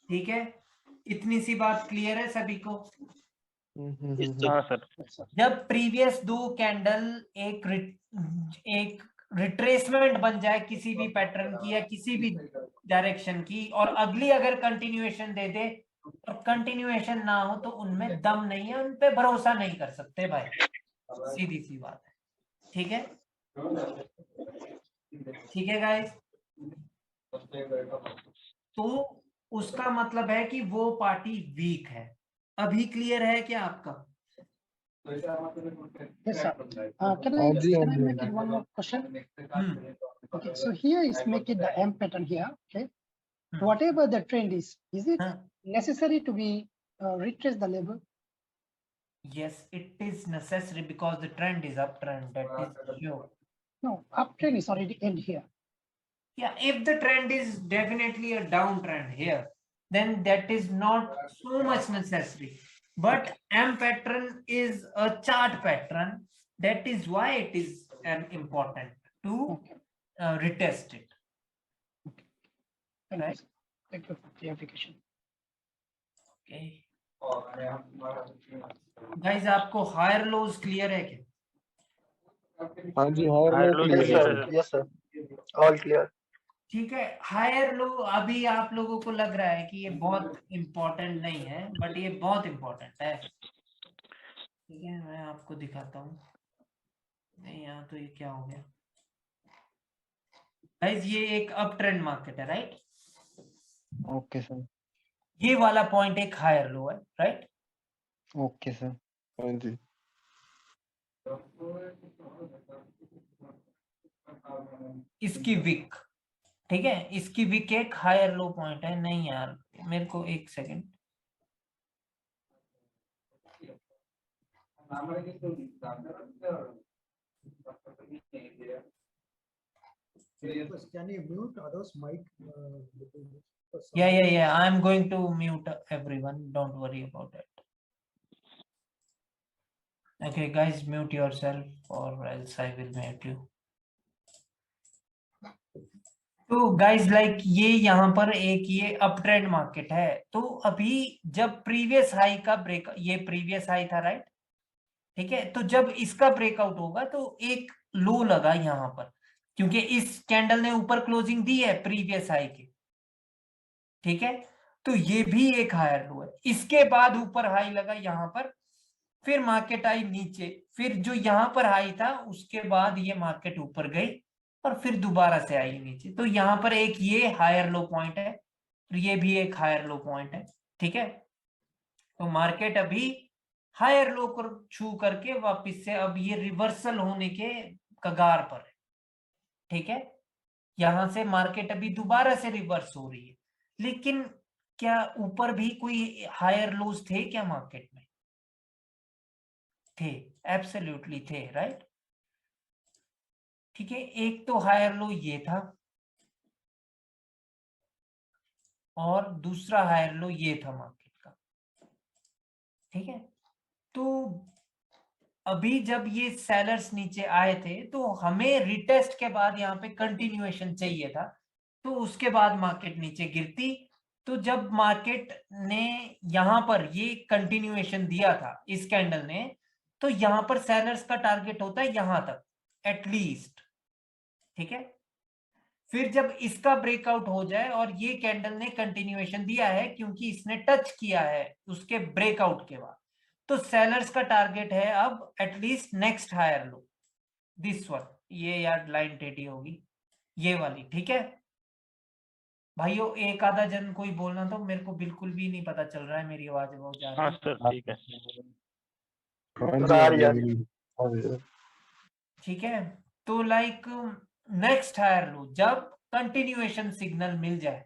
ठीक है? इतनी सी बात क्लियर है सभी को? हाँ सर। जब प्रीवियस दो कैंडल एक रिट्रेसमेंट बन जाए किसी भी पैटर्न की या किसी भी डायरेक्शन की, और अगली अगर कंटिन्यूएशन दे दे और कंटिन्यूएशन ना हो, तो उनमें दम नहीं है, उन पे भरोसा नहीं कर सकते भाई, सीधी सी बात है, ठीक है? ठीक है गाइस? तो उसका मतलब है कि वो पार्टी वीक है। अभी क्लियर है क्या आपका? Yes, sir. Can I make it one more question? Okay, so here is making the M pattern here. Okay, whatever the trend is it necessary to be retrace the level? Yes, it is necessary because the trend is uptrend. That is sure. No, uptrend is already end here. Yeah, if the trend is definitely a downtrend here, then that is not so much necessary. But M pattern is a chart pattern. That is why it is important to retest it. Right? Thank you for clarification. Guys आपको higher लोज clear है क्या? हाँ जी, higher Higher लो low clear clear है है sir. Sir. Yes sir all clear. ठीक है, higher लो अभी आप लोगों को लग रहा है कि ये बहुत इंपॉर्टेंट नहीं है, बट ये बहुत इंपॉर्टेंट है। ठीक है, मैं आपको दिखाता हूँ। नहीं, यहाँ तो ये क्या हो गया गाइस, ये एक अप ट्रेंड मार्केट है, राइट? Okay sir. ये वाला पॉइंट एक हायर लो है, राइट? Okay sir. हाँ जी। इसकी विक, ठीक है, इसकी विक एक हायर लो पॉइंट है। नहीं यार, मेरे को एक second, Can you mute others' mic? yeah, I am going to mute everyone, don't worry about it. Okay guys, mute yourself or else I will mute you. तो guys like ये यहाँ पर एक ये अप ट्रेंड मार्केट है। तो अभी जब प्रीवियस हाई का ब्रेक, ये प्रीवियस हाई था, राइट? ठीक है, तो जब इसका ब्रेकआउट होगा तो एक लो लगा यहाँ पर, क्योंकि इस कैंडल ने ऊपर क्लोजिंग दी है प्रीवियस हाई के। ठीक है, तो ये भी एक हायर लो है। इसके बाद ऊपर हाई लगा यहाँ पर, फिर मार्केट आई नीचे, फिर जो यहाँ पर हाई था उसके बाद ये मार्केट ऊपर गई और फिर दोबारा से आई नीचे। तो यहाँ पर एक ये हायर लो पॉइंट है और ये भी एक हायर लो पॉइंट है। ठीक है, तो मार्केट अभी हायर लो को छू करके वापस से अब ये रिवर्सल होने के कगार पर है। ठीक है, यहां से मार्केट अभी दोबारा से रिवर्स हो रही है, लेकिन क्या ऊपर भी कोई हायर लोज थे क्या मार्केट में? थे, एब्सोल्युटली थे, राइट? ठीक है, एक तो हायर लो ये था और दूसरा हायर लो ये था मार्केट का। ठीक है, तो अभी जब ये सेलर्स नीचे आए थे तो हमें रिटेस्ट के बाद यहाँ पे कंटिन्यूएशन चाहिए था, तो उसके बाद मार्केट नीचे गिरती। तो जब मार्केट ने यहाँ पर ये कंटिन्यूएशन दिया था इस कैंडल ने, तो यहाँ पर सेलर्स का टारगेट होता है यहाँ तक एटलीस्ट। ठीक है, फिर जब इसका ब्रेकआउट हो जाए और ये कैंडल ने कंटिन्यूएशन दिया है क्योंकि इसने टच किया है उसके ब्रेकआउट के बाद, तो सेलर्स का टारगेट है अब at least next higher low, this one. ये यार लाइन टेढ़ी होगी ये वाली। ठीक है भाइयों, एक आधा जन कोई बोलना, तो मेरे को बिल्कुल भी नहीं पता चल रहा है मेरी आवाज बहुत जा रही हाँ है। सर ठीक है। ठीक है, तो लाइक नेक्स्ट हायर लो जब कंटिन्यूएशन सिग्नल मिल जाए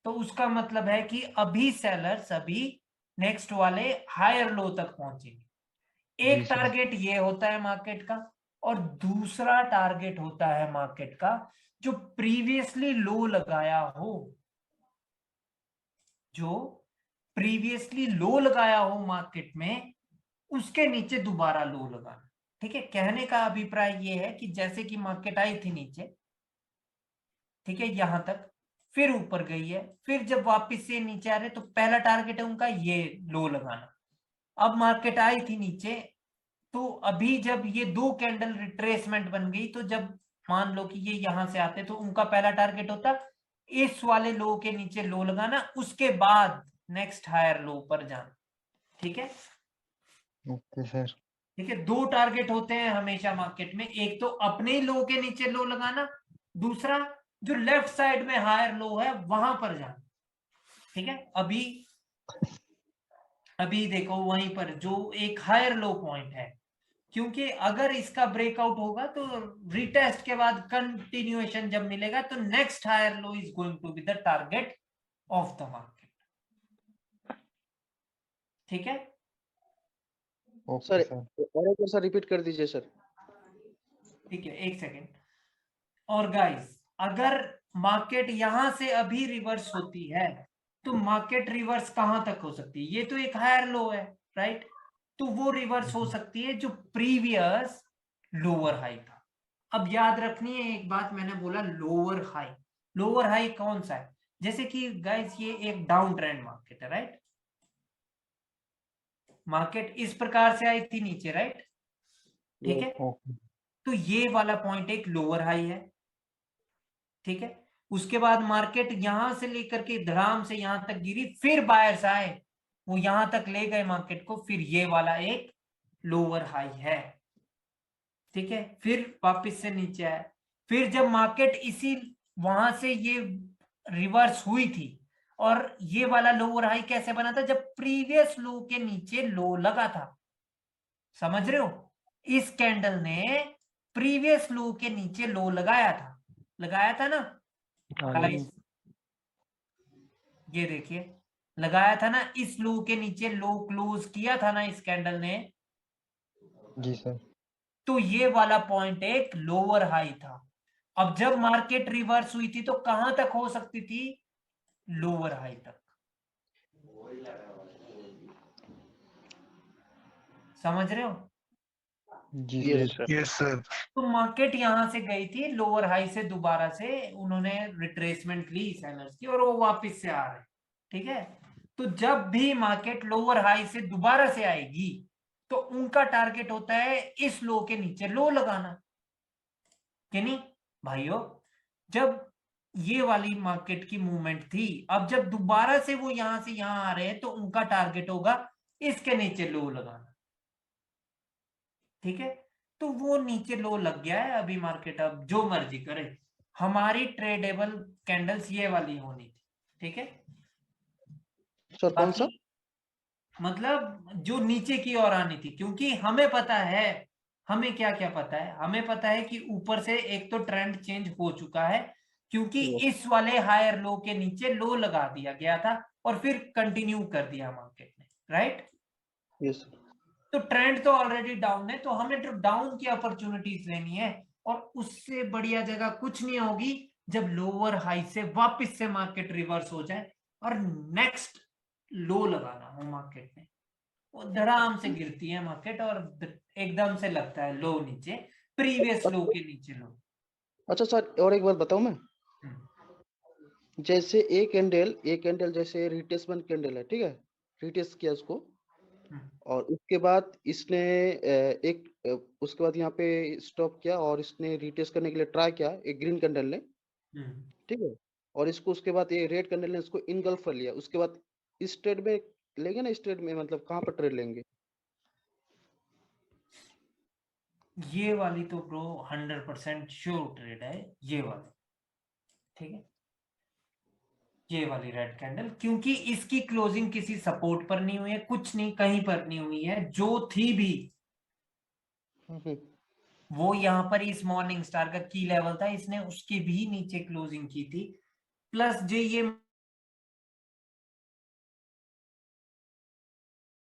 तो उसका मतलब है कि अभी सेलर्स अभी नेक्स्ट वाले हायर लो तक पहुंचेंगे। एक टारगेट ये होता है मार्केट का और दूसरा टारगेट होता है मार्केट का जो प्रीवियसली लो लगाया हो, जो प्रीवियसली लो लगाया हो मार्केट में, उसके नीचे दोबारा लो लगाना। ठीक है, कहने का अभिप्राय ये है कि जैसे कि मार्केट आई थी नीचे, ठीक है, यहां तक, फिर ऊपर गई है, फिर जब वापस से नीचे आ रहे तो पहला टारगेट है उनका ये लो लगाना। अब मार्केट आई थी नीचे, तो अभी जब ये दो कैंडल रिट्रेसमेंट बन गई, तो जब मान लो कि ये यहां से आते तो उनका पहला टारगेट होता इस वाले लो के नीचे लो लगाना, उसके बाद नेक्स्ट हायर लो पर जाना। ठीक है, ओके सर। ठीक है, दो टारगेट होते हैं हमेशा मार्केट में, एक तो अपने ही लो के नीचे लो लगाना, दूसरा जो लेफ्ट साइड में हायर लो है वहां पर जाना। ठीक है, अभी देखो वहीं पर जो एक हायर लो पॉइंट है, क्योंकि अगर इसका ब्रेकआउट होगा तो रिटेस्ट के बाद कंटिन्यूएशन जब मिलेगा तो next higher low is going to be the target of the market. ठीक है सर एक सर रिपीट कर दीजिए सर। ठीक है, एक सेकेंड। और गाइस, अगर मार्केट यहां से अभी रिवर्स होती है तो मार्केट रिवर्स कहां तक हो सकती है? ये तो एक हायर लो है, राइट? तो वो रिवर्स हो सकती है जो प्रीवियस लोअर हाई था। अब याद रखनी है एक बात, मैंने बोला लोअर हाई। लोअर हाई कौन सा है? जैसे कि गाइस ये एक डाउन ट्रेंड मार्केट है, राइट? मार्केट इस प्रकार से आई थी नीचे, राइट? ठीक है, तो ये वाला पॉइंट एक लोअर हाई है, ठीक है। उसके बाद मार्केट यहां से लेकर के धड़ाम से यहां तक गिरी, फिर बायर्स आए, वो यहां तक ले गए मार्केट को, फिर ये वाला एक लोअर हाई है, ठीक है। फिर वापस से नीचे आया, फिर जब मार्केट इसी वहां से ये रिवर्स हुई थी, और ये वाला लोअर हाई कैसे बना था? जब प्रीवियस लो के नीचे लो लगा था, समझ रहे हो? इस कैंडल ने प्रीवियस लो के नीचे लो लगाया था ना गाइस? ये देखिए, लगाया था ना, इस लो के नीचे लो क्लोज किया था ना इस कैंडल ने। जी सर। तो ये वाला पॉइंट एक लोअर हाई था। अब जब मार्केट रिवर्स हुई थी तो कहां तक हो सकती थी? लोअर हाई तक। समझ रहे हो? जी सर। Yes sir. तो मार्केट यहां से गई थी लोअर हाई से, दोबारा से उन्होंने रिट्रेसमेंट ली सेलर्स की, और वो वापस से आ रहे, ठीक है। तो जब भी मार्केट लोअर हाई से दोबारा से आएगी तो उनका टारगेट होता है इस लो के नीचे लो लगाना, कि नहीं भाइयों? जब ये वाली मार्केट की मूवमेंट थी, अब जब दोबारा से वो यहां से यहां आ रहे हैं तो उनका टारगेट होगा इसके नीचे लो लगाना, ठीक है। तो वो नीचे लो लग गया है, अभी मार्केट अब जो मर्जी करे, हमारी ट्रेडेबल कैंडल्स ये वाली होनी थी, ठीक है। सर कौन सा? मतलब जो नीचे की ओर आनी थी, क्योंकि हमें पता है, हमें क्या क्या पता है, हमें पता है कि ऊपर से एक तो ट्रेंड चेंज हो चुका है, क्योंकि इस वाले हायर लो के नीचे लो लगा दिया गया था और फिर कंटिन्यू कर दिया मार्केट ने, राइट? यस। तो ट्रेंड तो ऑलरेडी डाउन है, तो हमें तो डाउन की अपॉर्चुनिटीज लेनी है, और उससे बढ़िया जगह कुछ नहीं होगी जब लोअर हाई से वापस से मार्केट रिवर्स हो जाए और नेक्स्ट लो लगाना हो मार्केट में। वो धड़ाम से गिरती है मार्केट और एकदम से लगता है लो नीचे, प्रीवियस लो के नीचे लो। अच्छा सर, और एक बात बताऊं मैं? जैसे एक कैंडल जैसे रिट्रेसमेंट कैंडल है, ठीक है, रिट्रेस किया उसको, और उसके बाद इसने उसके बाद यहाँ पे स्टॉप किया और इसने रिट्रेस करने के लिए ट्राई किया एक ग्रीन कैंडल ने, ठीक है, और इसको उसके बाद ये रेड कैंडल ने इसको इनगल्फ कर लिया। उसके बाद इस ट्रेड में लेंगे ना, इस ट्रेड में मतलब कहाँ पर ट्रेड लेंगे? ये वाली तो ब्रो 100% श्योर ट्रेड है ये वाली, ठीक है, ये वाली रेड कैंडल, क्योंकि इसकी क्लोजिंग किसी सपोर्ट पर नहीं हुई है, कुछ नहीं, कहीं पर नहीं हुई है, जो थी भी वो यहाँ पर इस मॉर्निंग स्टार का की लेवल था, इसने उसके भी नीचे क्लोजिंग की थी। प्लस जो ये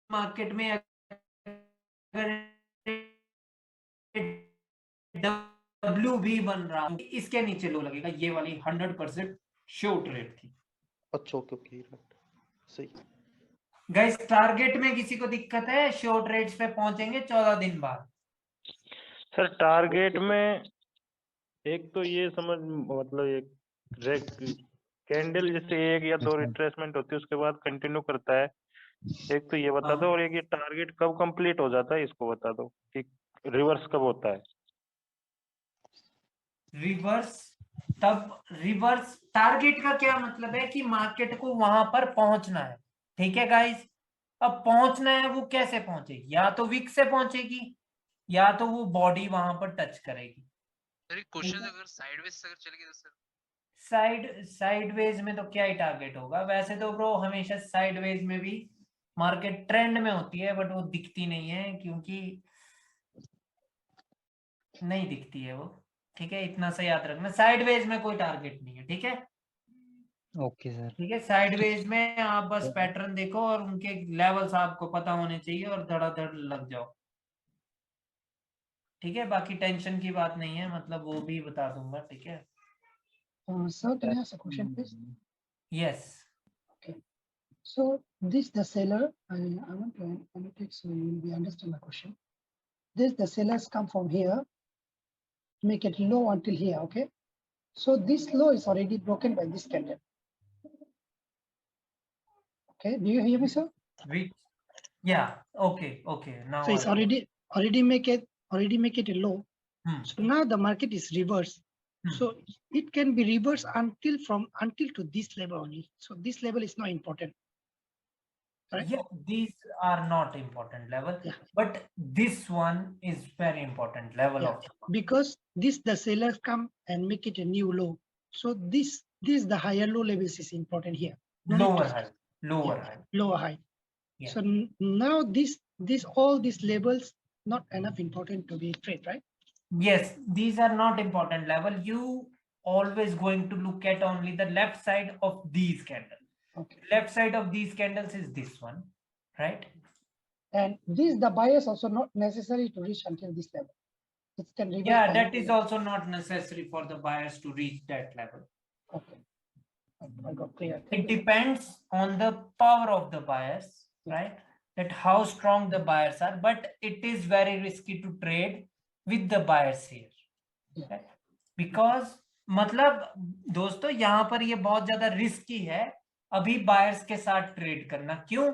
मार्केट में अगर डब्ल्यू भी बन रहा है इसके नीचे लो लगेगा, ये वाली 100% श्योर ट्रेड थी। अच्छा ओके ओके, सही। गाइस टारगेट में किसी को दिक्कत है? श्योर ट्रेड्स पे पहुंचेंगे 14 दिन बाद। सर टारगेट में एक तो ये समझ, मतलब एक कैंडल जैसे एक या दो रिट्रेसमेंट होती है उसके बाद कंटिन्यू करता है, एक तो ये बता दो, और एक ये टारगेट कब कंप्लीट हो जाता है इसको बता दो कि रिवर्स कब होता है। रिवर्स टारगेट का क्या मतलब है कि मार्केट को वहां पर पहुंचना है, ठीक है गाइस। अब पहुंचना है, वो कैसे पहुंचेगी? या तो विक से पहुंचेगी या तो वो बॉडी वहां पर टच करेगी। सर क्वेश्चन अगर साइडवेज अगर चलेगी तो सर साइडवेज में तो क्या ही टारगेट होगा? वैसे तो ब्रो हमेशा साइडवेज में भी मार्केट ट्रेंड में होती है, बट वो दिखती नहीं है, क्योंकि नहीं दिखती है वो, ठीक है, इतना सा याद रखना, साइडवेज में कोई टारगेट नहीं है, ठीक है। Okay sir. ठीक है, साइडवेज में आप बस पैटर्न देखो और उनके लेवल्स आपको पता होने चाहिए और धड़ाधड़ लग जाओ, ठीक है। बाकी टेंशन की बात नहीं है, मतलब वो भी बता दूंगा, ठीक है। Sir, can I ask a question, please? Yes. Okay. So this the seller. I want to annotate so you will be understand the question. This the sellers come from here, make it low until here. Okay. So this low is already broken by this candle. Okay, do you hear me, sir? Yeah. Okay. Now So it's already make it a low. So now the market is reversed. So it can be reversed until to this level only. So this level is not important. Right? Yeah, these are not important level, but this one is very important level of the market. Because the sellers come and make it a new low. So this the higher low levels is important here. Lower high. Lower high. Yeah. So now all these levels not enough important to be trade, right? Yes, these are not important level. You always going to look at only the left side of these candles. Okay. Left side of these candles is this one, right? And the buyers also not necessary to reach until this level. It can reverse. Yeah, that is also not necessary for the buyers to reach that level. Okay. I got clear. It depends on the power of the buyers, right? That how strong the buyers are, but it is very risky to trade with the buyers here. Okay? Because मतलब दोस्तों यहाँ पर ये बहुत ज्यादा risky है अभी buyers के साथ ट्रेड करना। क्यों?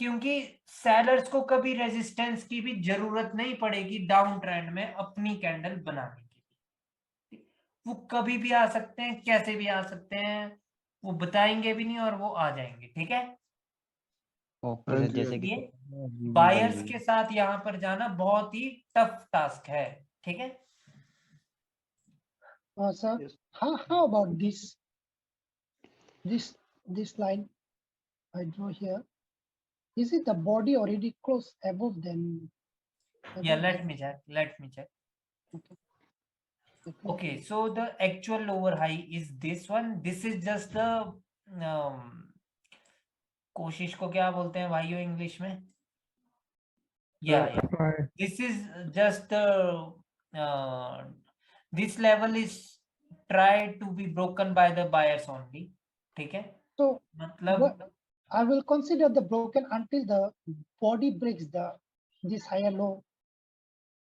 क्योंकि सेलर्स को कभी रेजिस्टेंस की भी जरूरत नहीं पड़ेगी डाउन ट्रेंड में अपनी कैंडल बनाने की। वो कभी भी आ सकते हैं, कैसे भी आ सकते हैं, वो बताएंगे भी नहीं और वो आ जाएंगे। ठीक है, ओके, जैसे कि बायर्स के साथ यहाँ पर जाना बहुत ही टफ टास्क है। ठीक है sir, how about this line I draw here? Is it the body already close above them? Yeah, let me check. Okay, so the actual lower high is this one. This is just the कोशिश को क्या बोलते हैं भाइयों English में? Yeah. This is just this level is tried to be broken by the buyers only. ठीक है? So मतलब I will consider the broken until the body breaks this higher low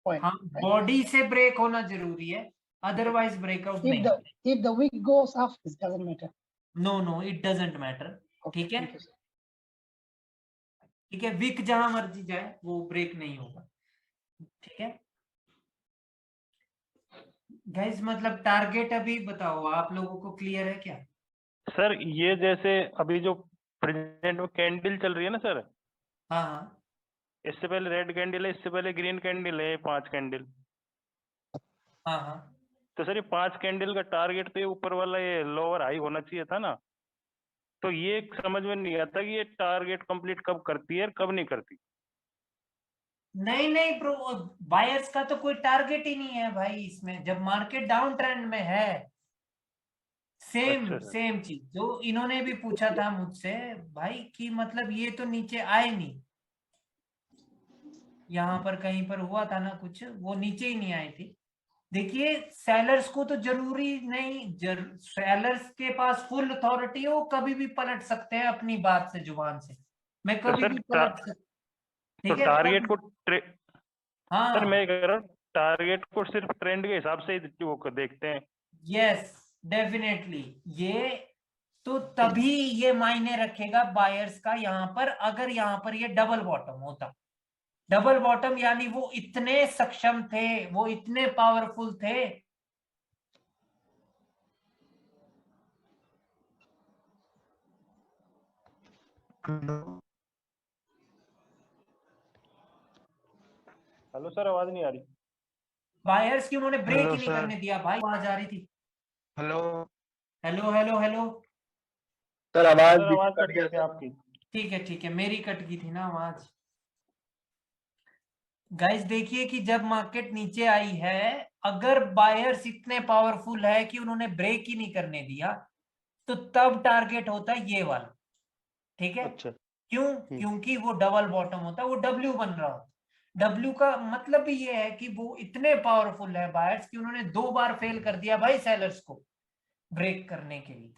point. हाँ, body से break होना जरूरी है, otherwise breakout नहीं। If the wick goes up, it doesn't matter. No, it doesn't matter. ठीक है? ठीक है, विक जहां मर्जी जाए वो ब्रेक नहीं होगा। ठीक है गाइस, मतलब टारगेट अभी बताओ आप लोगों को क्लियर है क्या? सर ये जैसे अभी जो प्रेजेंट में कैंडल चल रही है ना सर, हाँ, इससे पहले रेड कैंडल है, इससे पहले ग्रीन कैंडल है, 5 कैंडल। हाँ, तो सर ये 5 कैंडल का टारगेट तो ये ऊपर वाला ये लोअर हाई होना चाहिए था ना, तो ये समझ में नहीं आता कि ये टारगेट कंप्लीट कब करती है और कब नहीं करती। नहीं ब्रो, बायर्स का तो कोई टारगेट ही नहीं है भाई इसमें, जब मार्केट डाउन ट्रेंड में है। सेम चीज जो इन्होंने भी पूछा था मुझसे भाई कि मतलब ये तो नीचे आए नहीं, यहाँ पर कहीं पर हुआ था ना कुछ, वो नीचे ही नहीं आई थी। देखिए सेलर्स को तो जरूरी नहीं, सेलर्स के पास फुल अथॉरिटी है, वो कभी भी पलट सकते हैं अपनी बात से, जुबान से, मैं कभी भी पलट सकता। ठीक है, टारगेट को हाँ सर मैं कह रहा हूँ टारगेट को सिर्फ ट्रेंड के हिसाब से ही वो देखते हैं। यस डेफिनेटली, ये तो तभी ये मायने रखेगा बायर्स का यहाँ पर, अगर यहाँ पर ये डबल बॉटम होता। डबल बॉटम यानी वो इतने सक्षम थे, वो इतने पावरफुल थे। हेलो सर, आवाज नहीं आ रही। बायर्स की उन्होंने ब्रेक ही नहीं करने दिया भाई, आवाज आ रही थी। हेलो सर, आवाज कट गई थी आपकी। ठीक है, मेरी कट गई थी ना आवाज। गाइस देखिए कि जब मार्केट नीचे आई है, अगर बायर्स इतने पावरफुल है कि उन्होंने ब्रेक ही नहीं करने दिया, तो तब टारगेट होता है ये वाला। ठीक है, अच्छा। क्यों? क्योंकि वो डबल बॉटम होता है, वो डब्ल्यू बन रहा होता। डब्ल्यू का मतलब भी ये है कि वो इतने पावरफुल है बायर्स कि उन्होंने 2 बार फेल कर दिया भाई सेलर्स को ब्रेक करने के लिए।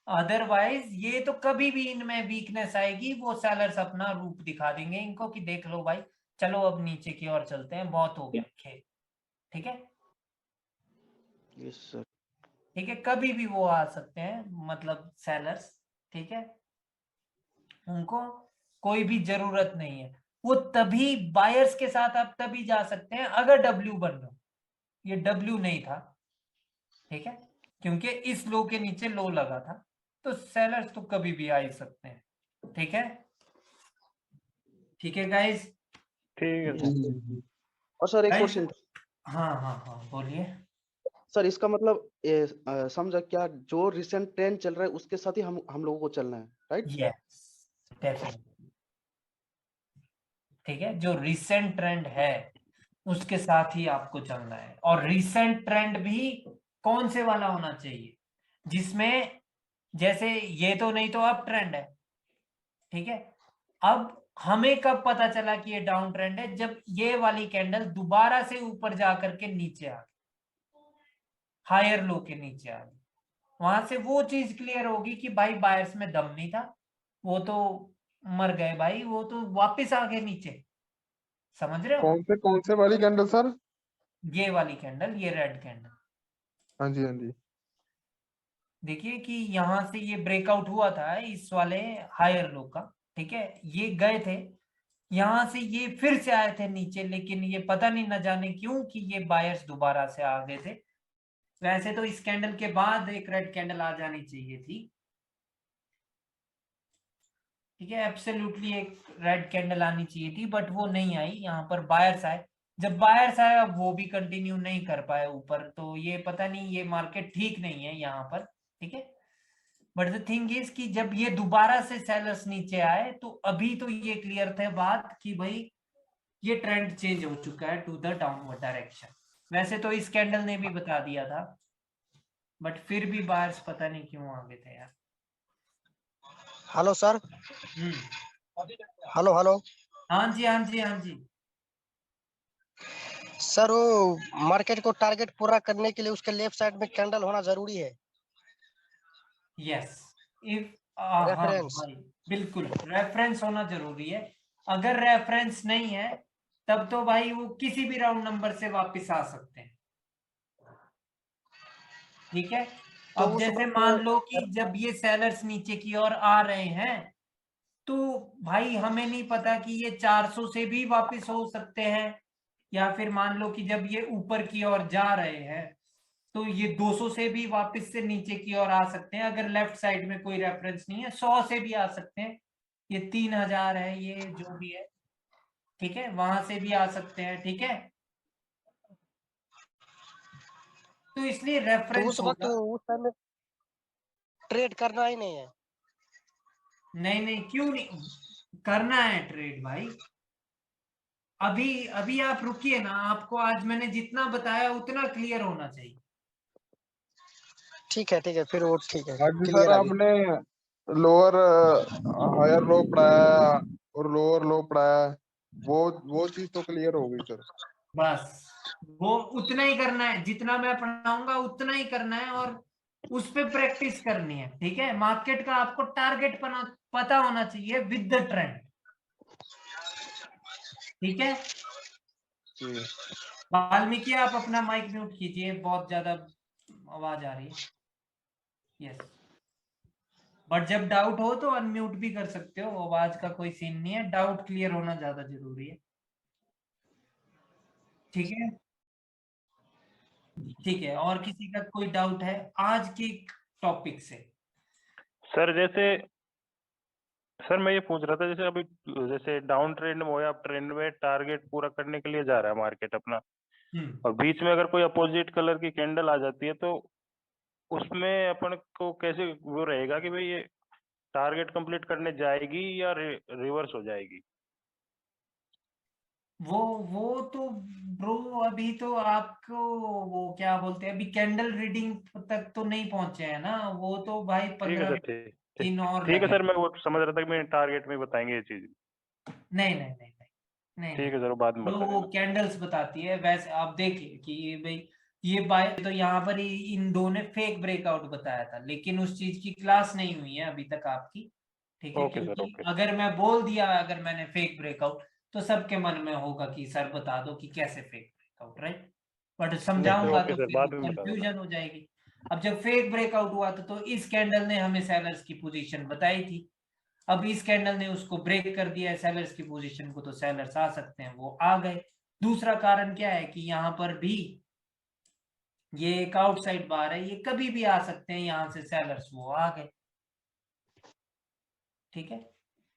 अदरवाइज ये तो कभी भी इनमें वीकनेस आएगी, वो सेलर्स अपना रूप दिखा देंगे इनको कि देख लो भाई, चलो अब नीचे की ओर चलते हैं, बहुत हो गया खेल। ठीक है, यस सर। ठीक है, कभी भी वो आ सकते हैं मतलब सेलर्स। ठीक है, उनको कोई भी जरूरत नहीं है। वो तभी बायर्स के साथ आप तभी जा सकते हैं अगर डब्ल्यू बन रहा हो। ये डब्ल्यू नहीं था, ठीक है, क्योंकि इस लो के नीचे लो लगा था, तो सेलर्स तो कभी भी आ ही सकते हैं। ठीक है, ठीक है गाइस, ठीक है सर। और सर एक Guys, क्वेश्चन। हाँ हाँ हाँ बोलिए। सर इसका मतलब समझा क्या, जो रिसेंट ट्रेंड चल रहा है उसके साथ ही हम लोगों को चलना है, राइट? यस डेफिनेटली, ठीक है, जो रिसेंट ट्रेंड है उसके साथ ही आपको चलना है। और रिसेंट ट्रेंड भी कौन से वाला होना चाहिए, जिसमें जैसे ये तो नहीं तो अप ट्रेंड है, ठीक है। अब हमें कब पता चला कि ये डाउन ट्रेंड है, जब ये वाली कैंडल दोबारा से ऊपर जाकर के नीचे आ गई, हायर लो के नीचे आ गई, वहां से वो चीज क्लियर होगी कि भाई बायर्स में दम नहीं था, वो तो मर गए भाई, वो तो वापस आ गए नीचे। समझ रहे हो? कौन से वाली कैंडल सर? ये वाली कैंडल, ये रेड कैंडल, हाँ जी, हाँ जी। देखिए कि यहां से ये ब्रेकआउट हुआ था इस वाले हायर लो का, ठीक है, ये गए थे यहां से, ये फिर से आए थे नीचे, लेकिन ये पता नहीं न जाने क्यों कि ये बायर्स दोबारा से आ गए थे। वैसे तो इस कैंडल के बाद एक रेड कैंडल आ जानी चाहिए थी, ठीक है, एब्सोल्युटली एक रेड कैंडल आनी चाहिए थी, बट वो नहीं आई, यहाँ पर बायर्स आए। जब बायर्स आए अब वो भी कंटिन्यू नहीं कर पाए ऊपर, तो ये पता नहीं, ये मार्केट ठीक नहीं है यहाँ पर, ठीक है। बट द थिंग इज कि जब ये दोबारा से सेलर्स नीचे आए तो अभी तो ये क्लियर थे बात कि भाई ये ट्रेंड चेंज हो चुका है टू द डाउनवर्ड डायरेक्शन। वैसे तो इस कैंडल ने भी बता दिया था, बट फिर भी बायर्स पता नहीं क्यों आ गए थे यार। Hello sir. Hello hello. हाँ जी हाँ जी हाँ जी। सर वो मार्केट को टारगेट पूरा करने के लिए उसके लेफ्ट साइड में कैंडल होना जरूरी है। Yes, if reference. हाँ बिल्कुल, रेफरेंस होना जरूरी है। अगर रेफरेंस नहीं है तब तो भाई वो किसी भी राउंड नंबर से वापस आ सकते हैं, ठीक है। तो अब जैसे मान लो कि जब ये सेलर्स नीचे की ओर आ रहे हैं तो भाई हमें नहीं पता कि ये 400 से भी वापस हो सकते हैं, या फिर मान लो कि जब ये ऊपर की ओर जा रहे हैं तो ये 200 से भी वापस से नीचे की ओर आ सकते हैं। अगर लेफ्ट साइड में कोई रेफरेंस नहीं है 100 से भी आ सकते हैं, ये 3000 है, ये जो भी है, ठीक है, वहां से भी आ सकते हैं, ठीक है। तो इसलिए तो रेफरेंस उस वक्त उस टाइम में ट्रेड करना ही नहीं है। नहीं क्यों नहीं करना है ट्रेड भाई, अभी अभी आप रुकिए ना, आपको आज मैंने जितना बताया उतना क्लियर होना चाहिए। ठीक है फिर वो ठीक है, आज क्लियर सर अभी। आपने लोअर हायर लो पढ़ाया और लोअर लो पढ़ाया, वो चीज तो क्लियर हो गई सर। बस वो उतना ही करना है, जितना मैं पढ़ाऊंगा उतना ही करना है, और उस पे प्रैक्टिस करनी है, ठीक है। मार्केट का आपको टारगेट पता होना चाहिए विद द ट्रेंड, ठीक है। वाल्मीकि आप अपना माइक म्यूट कीजिए, बहुत ज्यादा आवाज आ रही है। यस, बट जब डाउट हो तो अनम्यूट भी कर सकते हो, आवाज का कोई सीन नहीं है, डाउट क्लियर होना ज्यादा जरूरी है, ठीक है। ठीक है, और किसी का कोई डाउट है आज के टॉपिक से? सर जैसे सर मैं ये पूछ रहा था, जैसे अभी जैसे डाउन ट्रेंड में हो या अप ट्रेंड में टारगेट पूरा करने के लिए जा रहा है मार्केट अपना, और बीच में अगर कोई अपोजिट कलर की कैंडल आ जाती है तो उसमें अपन को कैसे वो रहेगा कि भाई ये टारगेट कंप्लीट करने जाएगी या रिवर्स हो जाएगी? वो तो ब्रो अभी तो आपको वो क्या बोलते हैं, अभी कैंडल रीडिंग तक तो नहीं पहुंचे हैं ना, वो तो भाई ठीक है 15 सर, दिन और ठीक है लगे। सर, मैं वो समझ रहा था कि मैं टारगेट में बताएंगे ये चीज। नहीं नहीं नहीं नहीं ठीक है सर, बाद में वो बता देना। कैंडल्स बताती है। वैसे आप देखिए कि भाई ये बाय तो यहाँ पर ही इन दो ने फेक ब्रेकआउट बताया था, लेकिन उस चीज की क्लास नहीं हुई है अभी तक आपकी, ठीक है। ओके सर, क्योंकि ओके। अगर मैं बोल दिया, अगर मैंने फेक ब्रेकआउट, तो सबके मन में होगा कि सर बता दो कि कैसे फेक ब्रेकआउट, राइट। बट समझाऊंगा ओके तो सर, फिर वो बाद में बता देना। कंफ्यूजन हो जाएगी। अब जब फेक ब्रेकआउट हुआ था तो इस कैंडल ने हमें सेलर्स की पोजीशन बताई थी, अब इस कैंडल ने उसको ब्रेक कर दिया है सेलर्स की पोजीशन को, तो सेलर्स आ सकते हैं, वो आ गए। दूसरा कारण क्या है कि यहाँ पर भी ये एक आउटसाइड बार है, ये कभी भी आ सकते हैं, यहां से सेलर्स वो आ गए। ठीक है,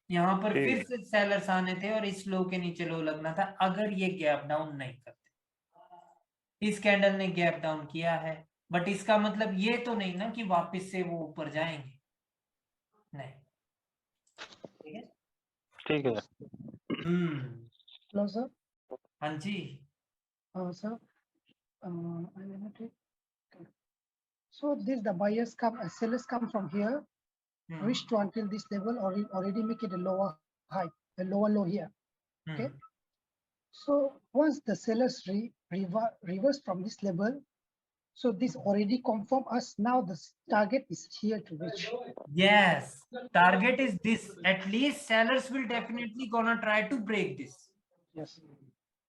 यहाँ पर फिर से सेलर्स आने थे और इस लो के नीचे लो लगना था अगर ये गैप डाउन नहीं करते। इस कैंडल ने गैप डाउन किया है, बट इसका मतलब ये तो नहीं ना कि वापस से वो ऊपर जाएंगे, नहीं। ठीक है, ठीक है। Hello sir. हाँ जी sir, so this the buyers come, sellers come from here, reach to until this level, or already make it a lower high, a lower low here. Okay. So once the sellers reverse from this level, so this already confirm us now the target is here to reach. Yes, target is this. At least sellers will definitely gonna try to break this. Yes.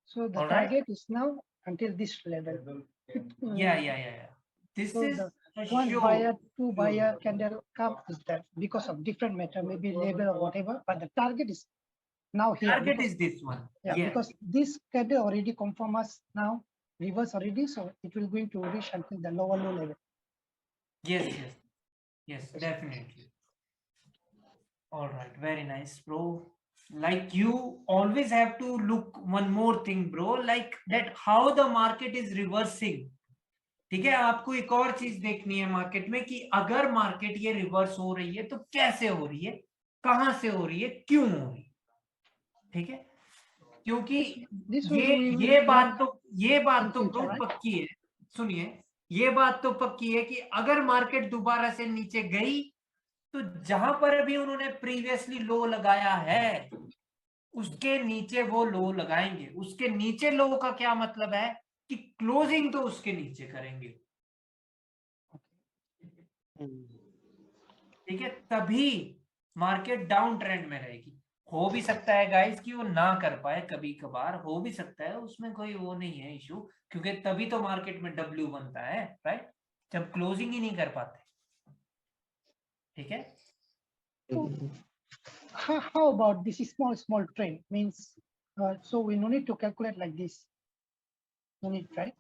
So the All target is now until this level. Yeah. This so is the a one show. buyer, two buyer candle come is that because of different matter, maybe label or whatever, but the target is now here. Target because, is this one. Yeah, because this candle already confirm us now, reverse already, so it will going to reach until the lower low level. Yes, definitely. All right, very nice, bro. Like you always have to look one more thing, bro, like that how the market is reversing. ठीक है, आपको एक और चीज देखनी है market में कि अगर मार्केट ये रिवर्स हो रही है तो कैसे हो रही है, कहां से हो रही है, क्यों हो रही है। ठीक है, क्योंकि ये बात तो ब्रो पक्की है। सुनिए, ये बात तो पक्की है कि अगर मार्केट दोबारा से नीचे गई तो जहां पर भी उन्होंने प्रीवियसली लो लगाया है उसके नीचे वो लो लगाएंगे। उसके नीचे लो का क्या मतलब है कि क्लोजिंग तो उसके नीचे करेंगे। ठीक है, तभी मार्केट डाउन ट्रेंड में रहेगी। हो भी सकता है गाइस कि वो ना कर पाए, कभी कभार हो भी सकता है, उसमें कोई वो नहीं है इशू, क्योंकि तभी तो मार्केट में डब्ल्यू बनता है, राइट, जब क्लोजिंग ही नहीं कर पाते। ठीक है, how about this small trend means so we no need to calculate like this, no need, right?